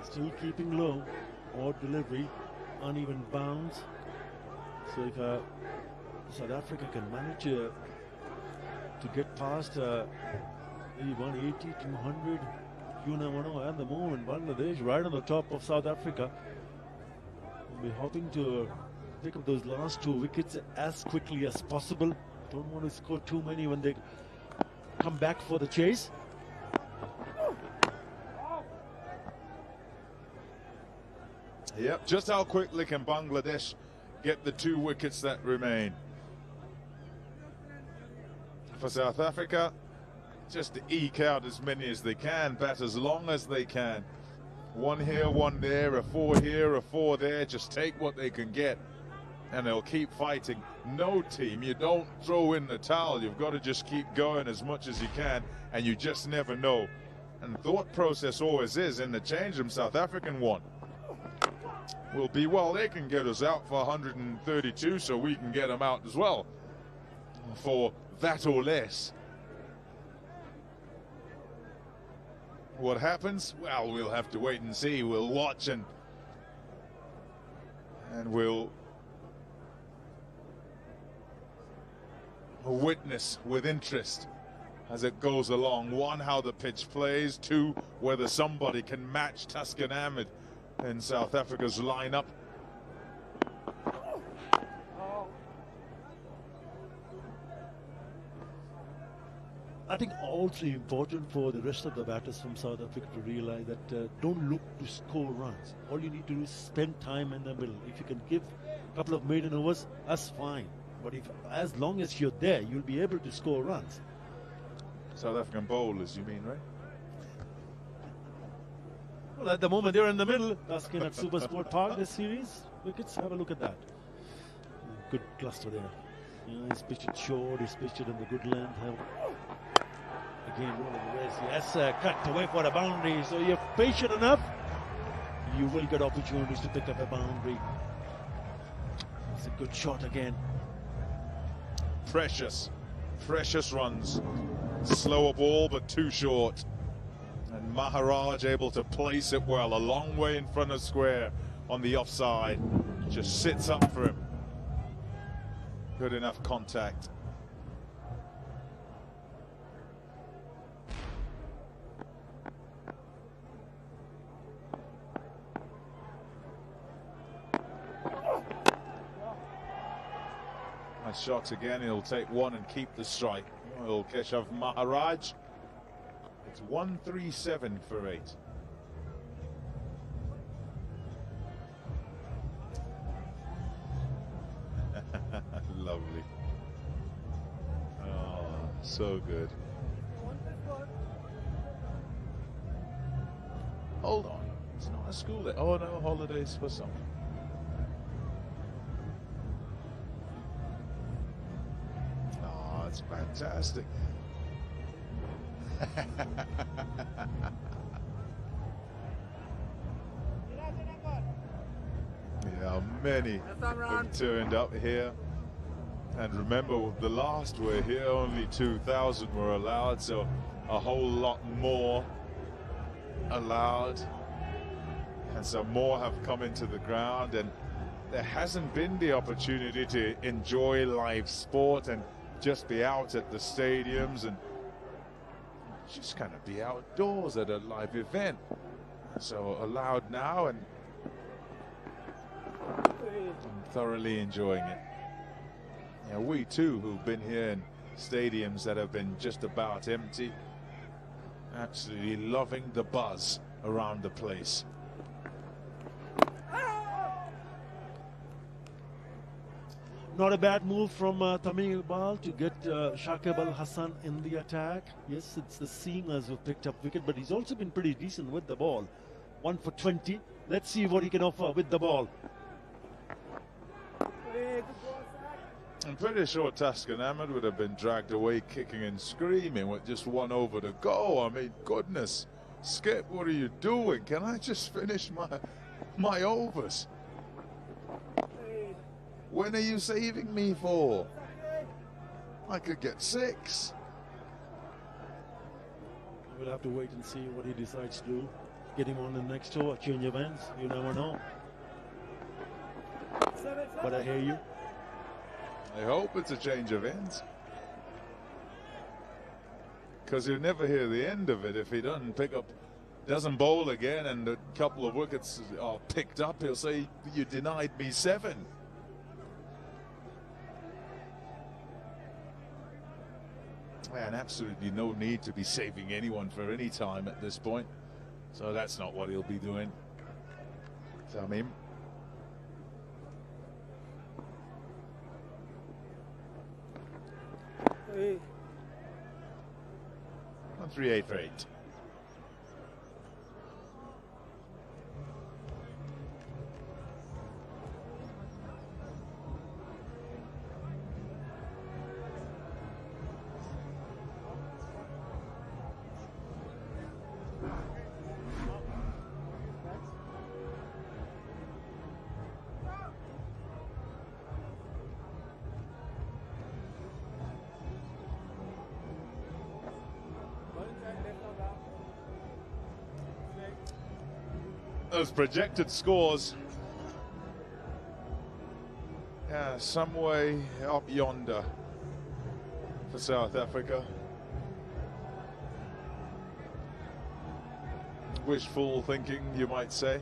Still keeping low, odd delivery, uneven bounce. So if South Africa can manage to get past maybe 180, 200. You never know. At the moment, Bangladesh right on the top of South Africa. We'll be hoping to pick up those last 2 wickets as quickly as possible. Don't want to score too many when they come back for the chase. Yep, just how quickly can Bangladesh get the 2 wickets that remain? For South Africa, just to eke out as many as they can, bat as long as they can. 1 here, 1 there, a 4 here, a 4 there, just take what they can get. And they'll keep fighting. No team, you don't throw in the towel. You've got to just keep going as much as you can, and you just never know. And the thought process always is, in the change room, South African one will be, well, they can get us out for 132, so we can get them out as well for that or less. What happens? Well, we'll have to wait and see. We'll watch and we'll witness with interest as it goes along. 1, how the pitch plays. 2, whether somebody can match Taskin Ahmed in South Africa's lineup. I think also important for the rest of the batters from South Africa to realize that don't look to score runs. All you need to do is spend time in the middle. If you can give a couple of maiden overs, that's fine. But as long as you're there, you'll be able to score runs. South African bowlers, you mean, right? Well, at the moment, they're in the middle. Taskin at Super Sport Park this series. Wickets, have a look at that. Good cluster there. Yeah, he's pitched it short, he's pitched it in the good length. Again, rolling the wrist. Yes, cut away for a boundary. So you're patient enough, you will get opportunities to pick up a boundary. It's a good shot again. Precious runs. Slower ball, but too short. And Maharaj able to place it well, a long way in front of square on the offside. Just sits up for him. Good enough contact. Nice shot again. He'll take 1 and keep the strike. Will Keshav Maharaj. It's 137 for 8. Lovely. Oh, so good. Hold on. It's not a school day. Oh no, holidays for some. Oh, it's fantastic. Yeah, many have turned up here. And remember, the last were here, only 2,000 were allowed, so a whole lot more allowed. And so more have come into the ground, and there hasn't been the opportunity to enjoy live sport and just be out at the stadiums and just kind of be outdoors at a live event. So allowed now, and I'm thoroughly enjoying it. Yeah, we too, who've been here in stadiums that have been just about empty, absolutely loving the buzz around the place. Not a bad move from Tamim Iqbal to get Shakib Al Hassan in the attack. Yes, it's the seamers who picked up wicket, but he's also been pretty decent with the ball. 1 for 20. Let's see what he can offer with the ball. I'm pretty sure Taskin Ahmed would have been dragged away kicking and screaming with just 1 over to go. I mean, goodness. Skip, what are you doing? Can I just finish my overs? When are you saving me for? I could get 6. We'll have to wait and see what he decides to do. Get him on the next tour, change of ends. You never know. But I hear you. I hope it's a change of ends. because he'll never hear the end of it if he doesn't bowl again and a couple of wickets are picked up. He'll say, you denied me 7. And absolutely no need to be saving anyone for any time at this point. So that's not what he'll be doing. Tamim. Hey. 138 for 8. Those projected scores, yeah, some way up yonder for South Africa. Wishful thinking, you might say.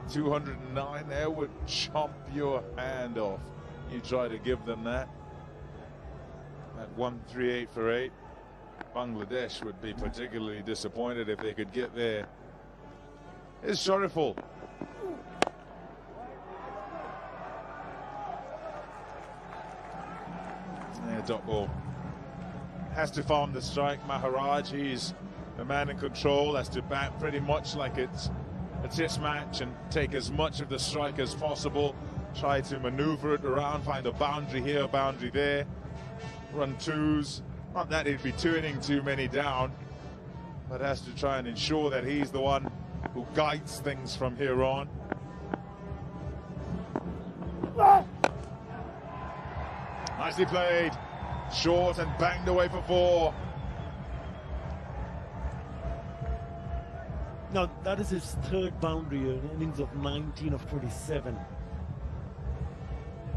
209 there would chomp your hand off. You try to give them that. At 138 for 8. Bangladesh would be particularly disappointed if they could get there. It's Shariful. Yeah, dot ball. Has to farm the strike. Maharaj, he's the man in control, has to bat pretty much like it's a test match and take as much of the strike as possible. Try to maneuver it around, find a boundary here, a boundary there. Run twos. Not that he'd be turning too many down, but has to try and ensure that he's the one who guides things from here on. Nicely played. Short and banged away for 4. Now, that is his 3rd boundary, an innings of 19 of 27.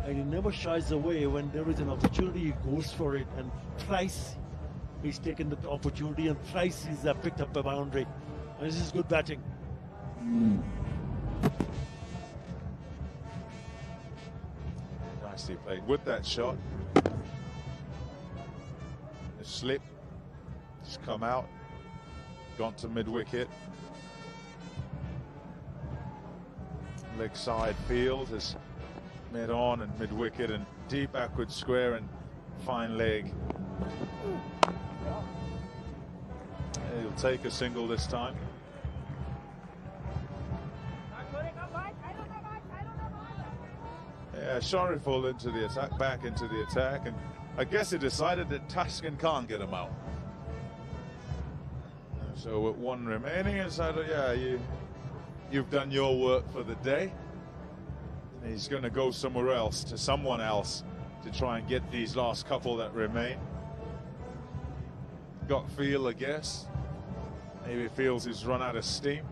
And he never shies away. When there is an opportunity, he goes for it. And thrice he's taken the opportunity, and thrice he's picked up a boundary. And this is good batting. Nicely played with that shot. A slip, just come out, gone to mid-wicket. Leg side field has mid on and mid-wicket and deep backward square and fine leg. He'll take a single this time. Yeah, Shariful into the attack, back into the attack, and I guess he decided that Taskin can't get him out. So with 1 remaining, he decided, yeah, you've done your work for the day. He's going to go somewhere else, to someone else, to try and get these last couple that remain. Gut feel, I guess. Maybe he feels he's run out of steam.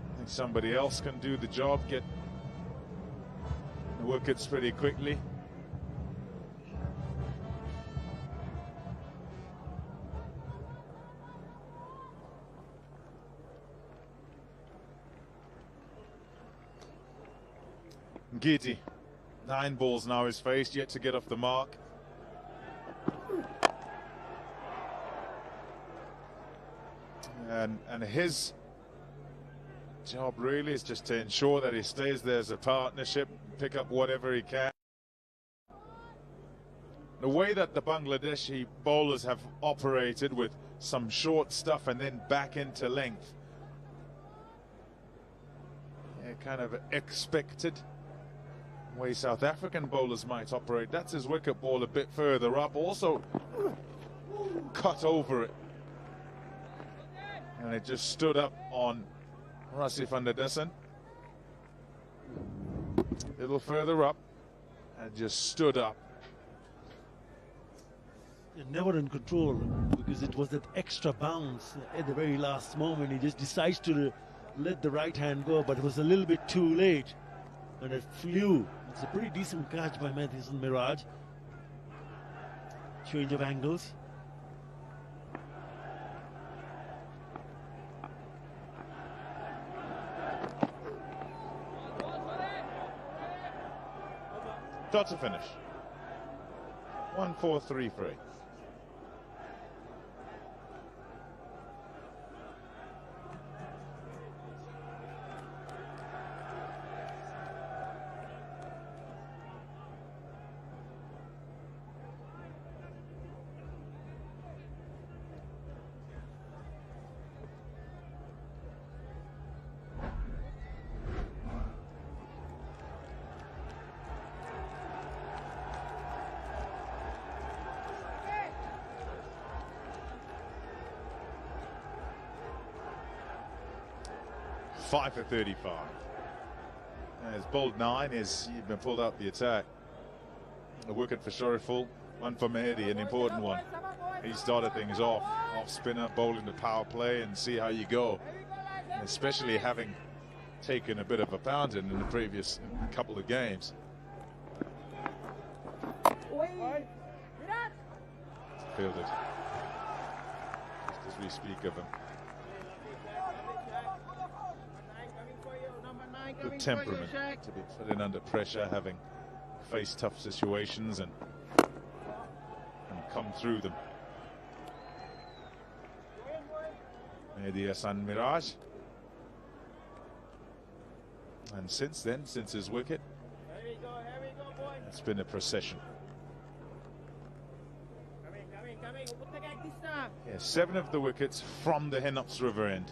I think somebody else can do the job, get the wickets pretty quickly. Giti, 9 balls now is faced, yet to get off the mark. And his job really is just to ensure that he stays there as a partnership, pick up whatever he can. The way that the Bangladeshi bowlers have operated with some short stuff and then back into length, yeah, kind of expected way South African bowlers might operate. That's his wicket ball a bit further up, also cut over it, and it just stood up on Rasif Anderdessen. A little further up and just stood up. Never in control, because it was that extra bounce at the very last moment. He just decides to let the right hand go, but it was a little bit too late. and it flew. It's a pretty decent catch by Matheson Mirage. Change of angles. Dot to finish. 1-4-3-3. Five for 35. As bowled 9 is you've been pulled out the attack. A wicket for Shariful, one for Mehdi, an important one. He started things off spinner, bowling the power play, and see how you go. Especially having taken a bit of a pounding in the previous couple of games. Fielded. Just as we speak of him. Good temperament to be put in under pressure, having faced tough situations and come through them. Mehdi Hasan Miraj. And since then, since his wicket, it's been a procession. Yeah, 7 of the wickets from the Hinops River end.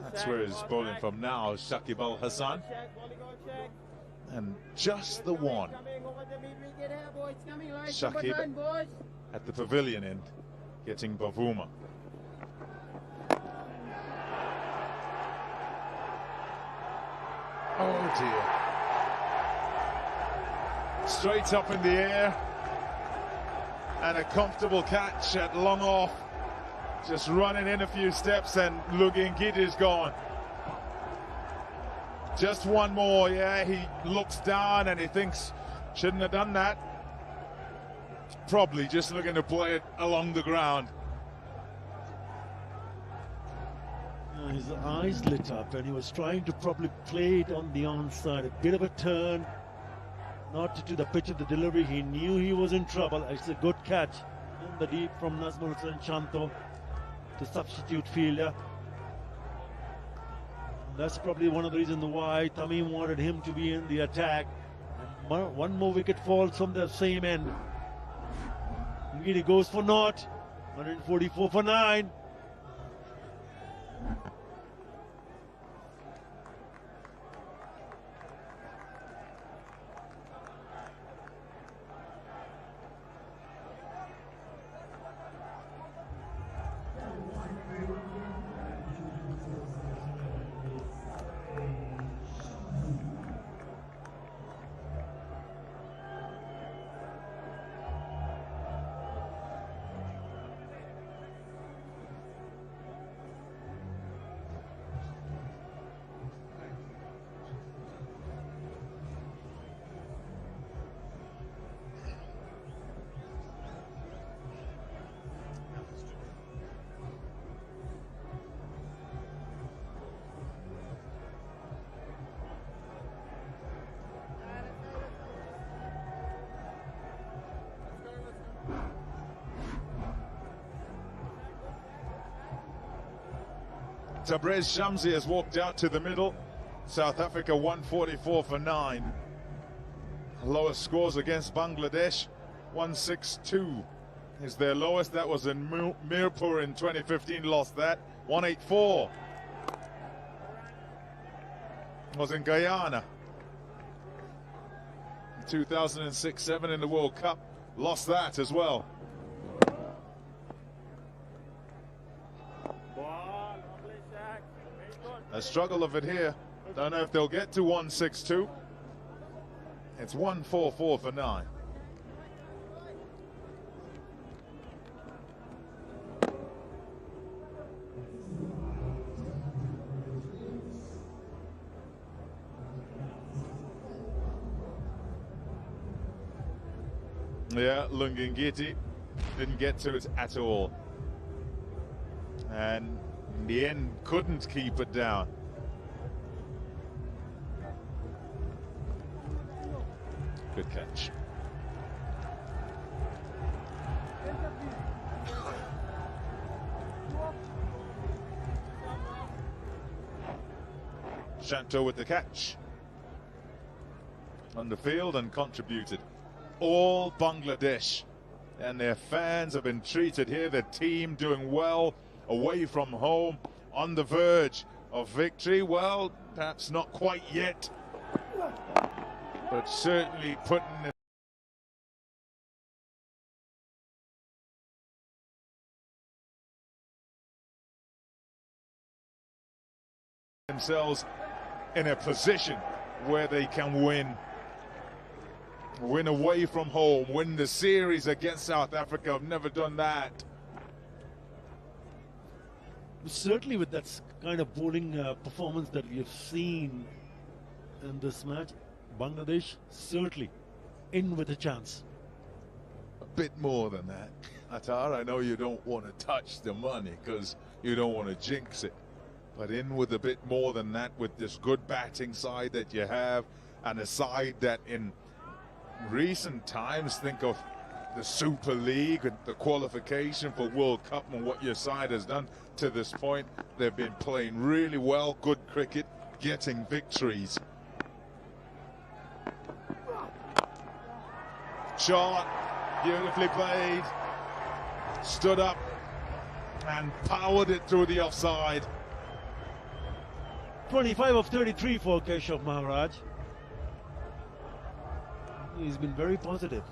That's where he's bowling from now, Shakib Al Hasan. And just the one, Shakib at the pavilion end, getting Bavuma. Oh dear. Straight up in the air. And a comfortable catch at long off. Just running in a few steps and looking, Gid is gone. Just one more, yeah, he looks down and he thinks, shouldn't have done that. Probably just looking to play it along the ground. His eyes lit up and he was trying to probably play it on the onside. A bit of a turn, not to the pitch of the delivery. He knew he was in trouble. It's a good catch in the deep from Nazmul Hussain Chanto, the substitute fielder. That's probably one of the reasons why Tamim wanted him to be in the attack. And one more wicket falls from the same end. He goes for naught. 144 for 9. Tabrez Shamsi has walked out to the middle. South Africa 144 for 9. Lowest scores against Bangladesh, 162 is their lowest. That was in Mirpur in 2015, lost that. 184 was in Guyana. 2006-07 in the World Cup, lost that as well. A struggle of it here. Don't know if they'll get to 162. It's 144 for 9. Yeah, Lungingiti didn't get to it at all. And in the end, couldn't keep it down. Good catch. Shanto with the catch. On the field and contributed. All Bangladesh and their fans have been treated here. The team doing well away from home, on the verge of victory. Well, perhaps not quite yet, but certainly putting themselves in a position where they can win away from home, win the series against South Africa. Have never done that. Certainly with that kind of bowling performance that we have seen in this match, Bangladesh certainly in with a chance. A bit more than that, Attar. I know you don't want to touch the money because you don't want to jinx it, but in with a bit more than that with this good batting side that you have, and a side that in recent times, think of the Super League and the qualification for World Cup and what your side has done to this point. They've been playing really well, good cricket, getting victories. Shot, beautifully played, stood up and powered it through the offside. 25 of 33 for Keshav Maharaj. He's been very positive.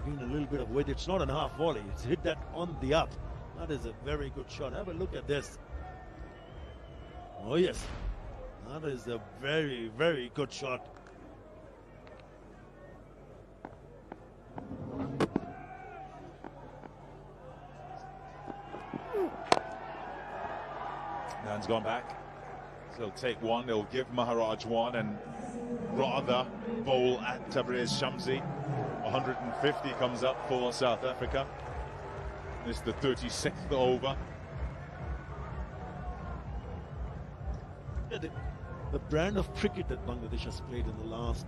Been a little bit of weight. It's not a half volley. It's hit that on the up. That is a very good shot. Have a look at this. Oh yes, that is a very, very good shot. Nan's gone back. So they'll take one, they'll give Maharaj one and rather bowl at Tabriz Shamsi. 150 comes up for South Africa. This is the 36th over. Yeah, the brand of cricket that Bangladesh has played in the last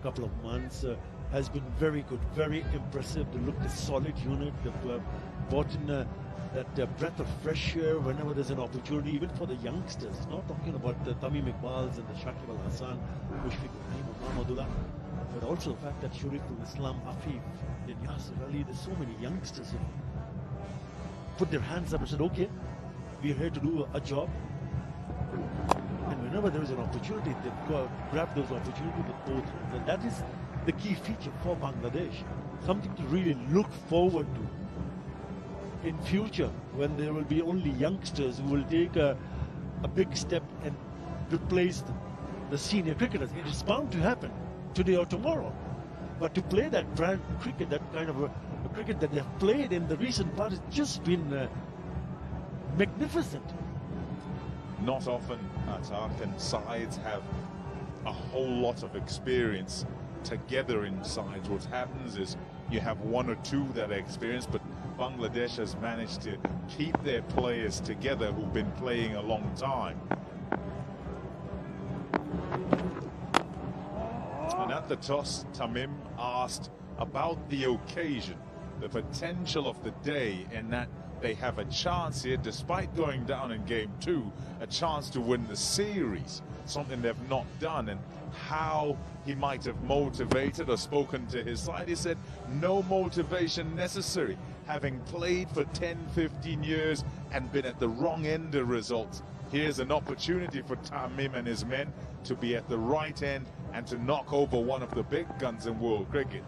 couple of months has been very good, very impressive. They look a solid unit. They've brought in that breath of fresh air whenever there's an opportunity, even for the youngsters. Not talking about the Tamim Iqbals and the Shakib Al Hassan, Mushfiq Mahmudullah, but also the fact that Shuriful Islam, Afif, and Yasir Ali, there's so many youngsters who put their hands up and said, okay, we're here to do a job. And whenever there is an opportunity, they've got to grab those opportunities with both hands. And that is the key feature for Bangladesh. Something to really look forward to in future, when there will be only youngsters who will take a big step and replace the senior cricketers. It is bound to happen today or tomorrow. But to play that brand cricket, that kind of a cricket that they've played in the recent past, has just been magnificent. Not often can sides have a whole lot of experience together in sides. What happens is you have one or two that are experienced, but Bangladesh has managed to keep their players together who've been playing a long time. And at the toss, Tamim asked about the occasion, the potential of the day, in that they have a chance here, despite going down in game 2, a chance to win the series, something they've not done, and how he might have motivated or spoken to his side. He said, no motivation necessary. Having played for 10-15 years and been at the wrong end of results, here's an opportunity for Tamim and his men to be at the right end and to knock over one of the big guns in world cricket.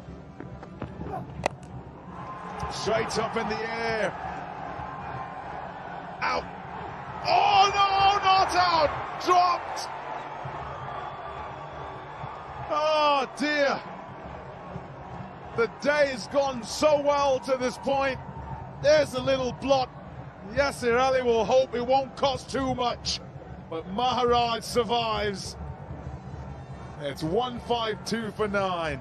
Straight up in the air. Out. Oh no, not out. Dropped. Oh dear. The day has gone so well to this point. There's a little blot. Yasir Ali will hope it won't cost too much. But Maharaj survives. It's 152 for 9.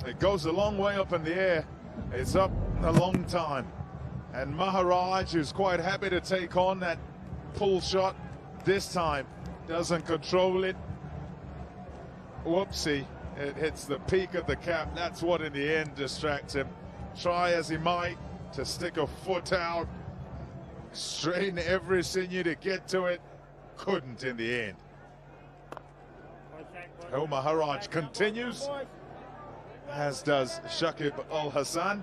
It goes a long way up in the air. It's up a long time. And Maharaj, who's quite happy to take on that pull shot this time, doesn't control it. Whoopsie, it hits the peak of the cap. That's what in the end distracts him. Try as he might to stick a foot out, strain every sinew to get to it, couldn't in the end. El Maharaj continues, as does Shakib Al Hassan.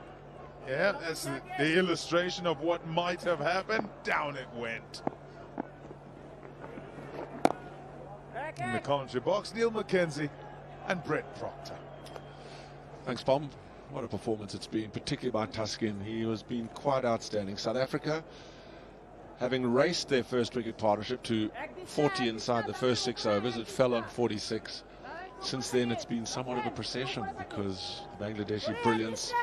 Yeah, that's the illustration of what might have happened. Down it went. In the commentary box, Neil McKenzie and Brett Proctor. Thanks, Bob. What a performance it's been, particularly by Tuskin. He has been quite outstanding. South Africa, having raced their first wicket partnership to 40 inside the first 6 overs, it fell on 46. Since then, it's been somewhat of a procession because the Bangladeshi brilliance,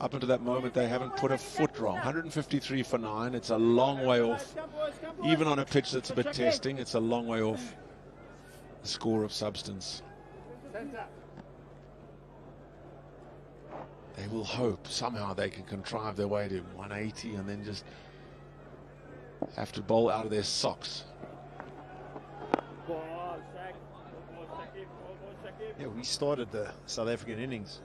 up until that moment, they haven't put a foot wrong. 153 for 9. It's a long way off. Even on a pitch that's a bit testing, it's a long way off the score of substance. They will hope somehow they can contrive their way to 180 and then just have to bowl out of their socks. Yeah, we started the South African innings.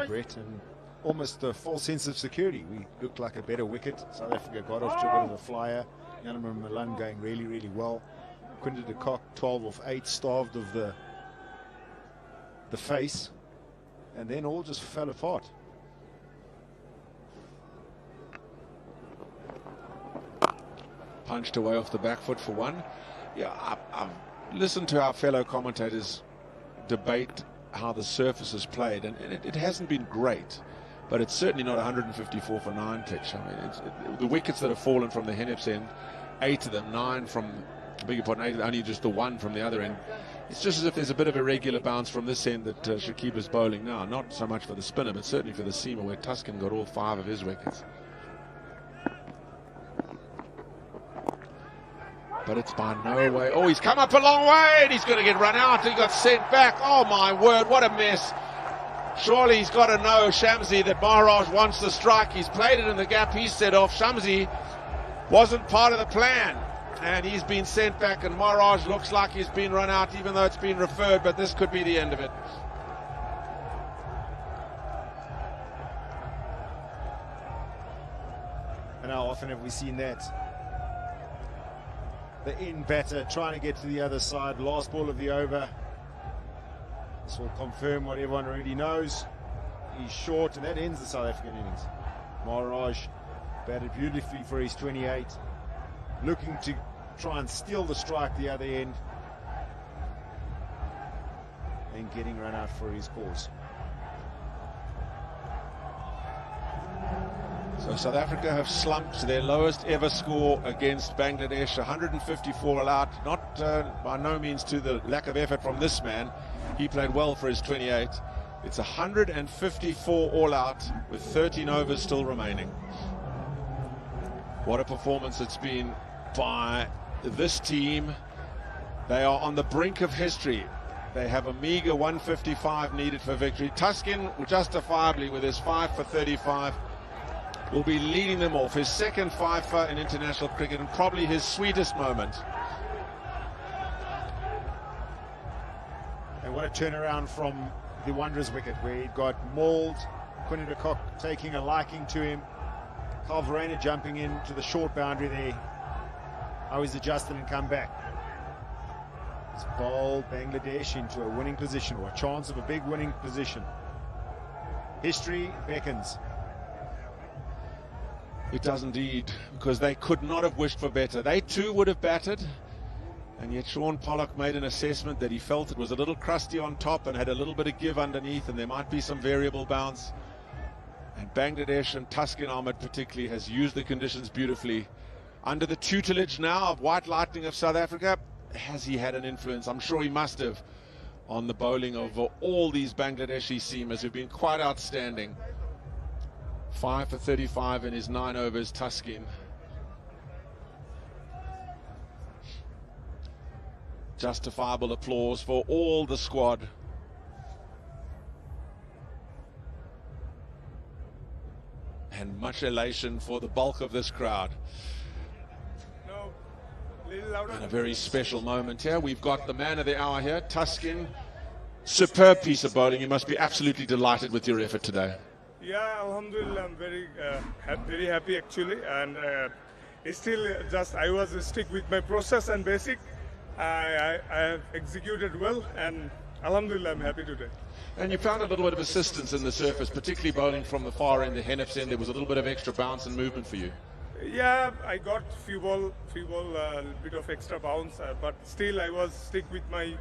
Brett, and almost a false sense of security. We looked like a better wicket. South Africa got off to a bit of a flyer. Yanamar Milan going really, really well. Quinton de Kock 12 off 8, starved of the face, and then all just fell apart. Punched away off the back foot for one. Yeah, I've listened to our fellow commentators debate how the surface is played, and it hasn't been great, but it's certainly not 154 for 9 pitch. I mean, the wickets that have fallen from the Hennips end, 8 of them, 9 from, I beg your pardon, 8, only just the 1 from the other end. It's just as if there's a bit of irregular bounce from this end that Shakib is bowling now. Not so much for the spinner, but certainly for the seamer, where Tuskin got all 5 of his wickets. But it's by no way. Oh, he's come up a long way, and he's going to get run out. He got sent back. Oh, my word, what a mess. Surely he's got to know, Shamsi, that Maharaj wants the strike. He's played it in the gap. He's set off. Shamsi wasn't part of the plan, and he's been sent back, and Maharaj looks like he's been run out, even though it's been referred, but this could be the end of it. And how often have we seen that? The in batter trying to get to the other side. Last ball of the over. This will confirm what everyone already knows. He's short, and that ends the South African innings. Maharaj batted beautifully for his 28. Looking to try and steal the strike the other end. And getting run out for his cause. So South Africa have slumped to their lowest ever score against Bangladesh, 154 allowed, not by no means to the lack of effort from this man. He played well for his 28. It's 154 all out with 13 overs still remaining. What a performance it's been by this team. They are on the brink of history. They have a meager 155 needed for victory. Tuskin, justifiably, with his 5 for 35, will be leading them off. His second 5-fer in international cricket, and probably his sweetest moment. And what a turnaround from the Wanderers wicket, where he got mauled. Quinton de Kock taking a liking to him. Carl Verreynne jumping in to the short boundary there. How he's adjusted and come back. He's bowled Bangladesh into a winning position, or a chance of a big winning position. History beckons. It does indeed, because they could not have wished for better. They too would have batted, and yet Sean Pollock made an assessment that he felt it was a little crusty on top and had a little bit of give underneath, and there might be some variable bounce. And Bangladesh, and Tuskin Ahmed particularly, has used the conditions beautifully. Under the tutelage now of White Lightning of South Africa, has he had an influence? I'm sure he must have. on the bowling of all these Bangladeshi seamers who've been quite outstanding. 5 for 35 in his 9 overs, Taskin. Justifiable applause for all the squad. And much elation for the bulk of this crowd. And a very special moment here. We've got the man of the hour here, Taskin. Superb piece of bowling. You must be absolutely delighted with your effort today. Yeah, Alhamdulillah, I'm very happy actually. And still just I was stick with my process and basic. I have executed well, and Alhamdulillah, I'm happy today. And you found a little bit of assistance in the surface, particularly bowling from the far end, the Hennef's end. There was a little bit of extra bounce and movement for you. Yeah, I got few ball, bit of extra bounce, but still I was stick with my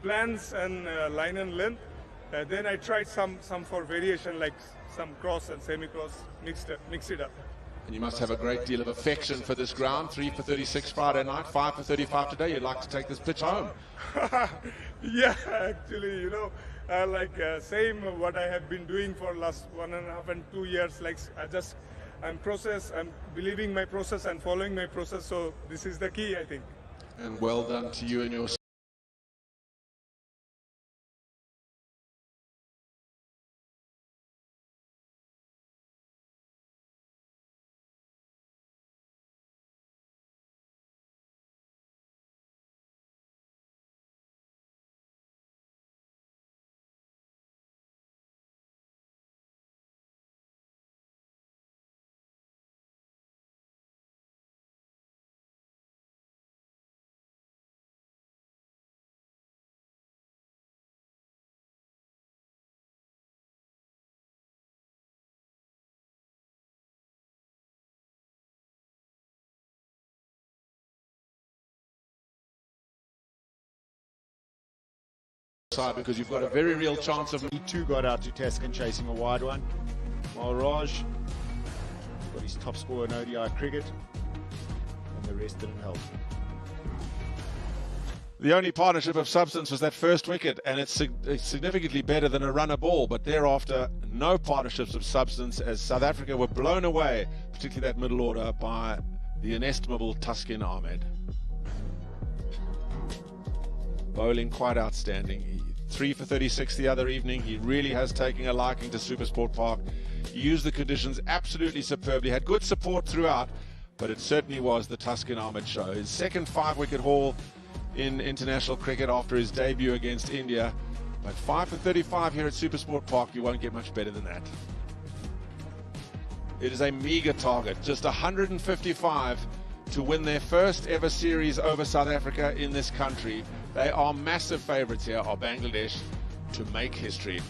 plans and line and length. Then I tried some for variation, like some cross and semi-cross, mix it up. And you must have a great deal of affection for this ground. 3 for 36 Friday night, 5 for 35 today. You'd like to take this pitch home. Yeah, actually, you know, same what I have been doing for last 1.5 and 2 years. Like I'm believing my process and following my process. So this is the key, I think. And well done to you and your side, because you've got a very real chance of... He too got out to Taskin chasing a wide one, while Raj got his top score in ODI cricket, and the rest didn't help. The only partnership of substance was that first wicket, and it's significantly better than a runner ball, but thereafter no partnerships of substance, as South Africa were blown away, particularly that middle order, by the inestimable Taskin Ahmed. Bowling quite outstanding. 3 for 36 the other evening. He really has taken a liking to Supersport Park. He used the conditions absolutely superbly, had good support throughout, but it certainly was the Taskin Ahmed show. His second 5-wicket haul in international cricket after his debut against India. But 5 for 35 here at Supersport Park, you won't get much better than that. It is a meager target, just 155 to win their first ever series over South Africa in this country. They are massive favourites here, are Bangladesh, to make history.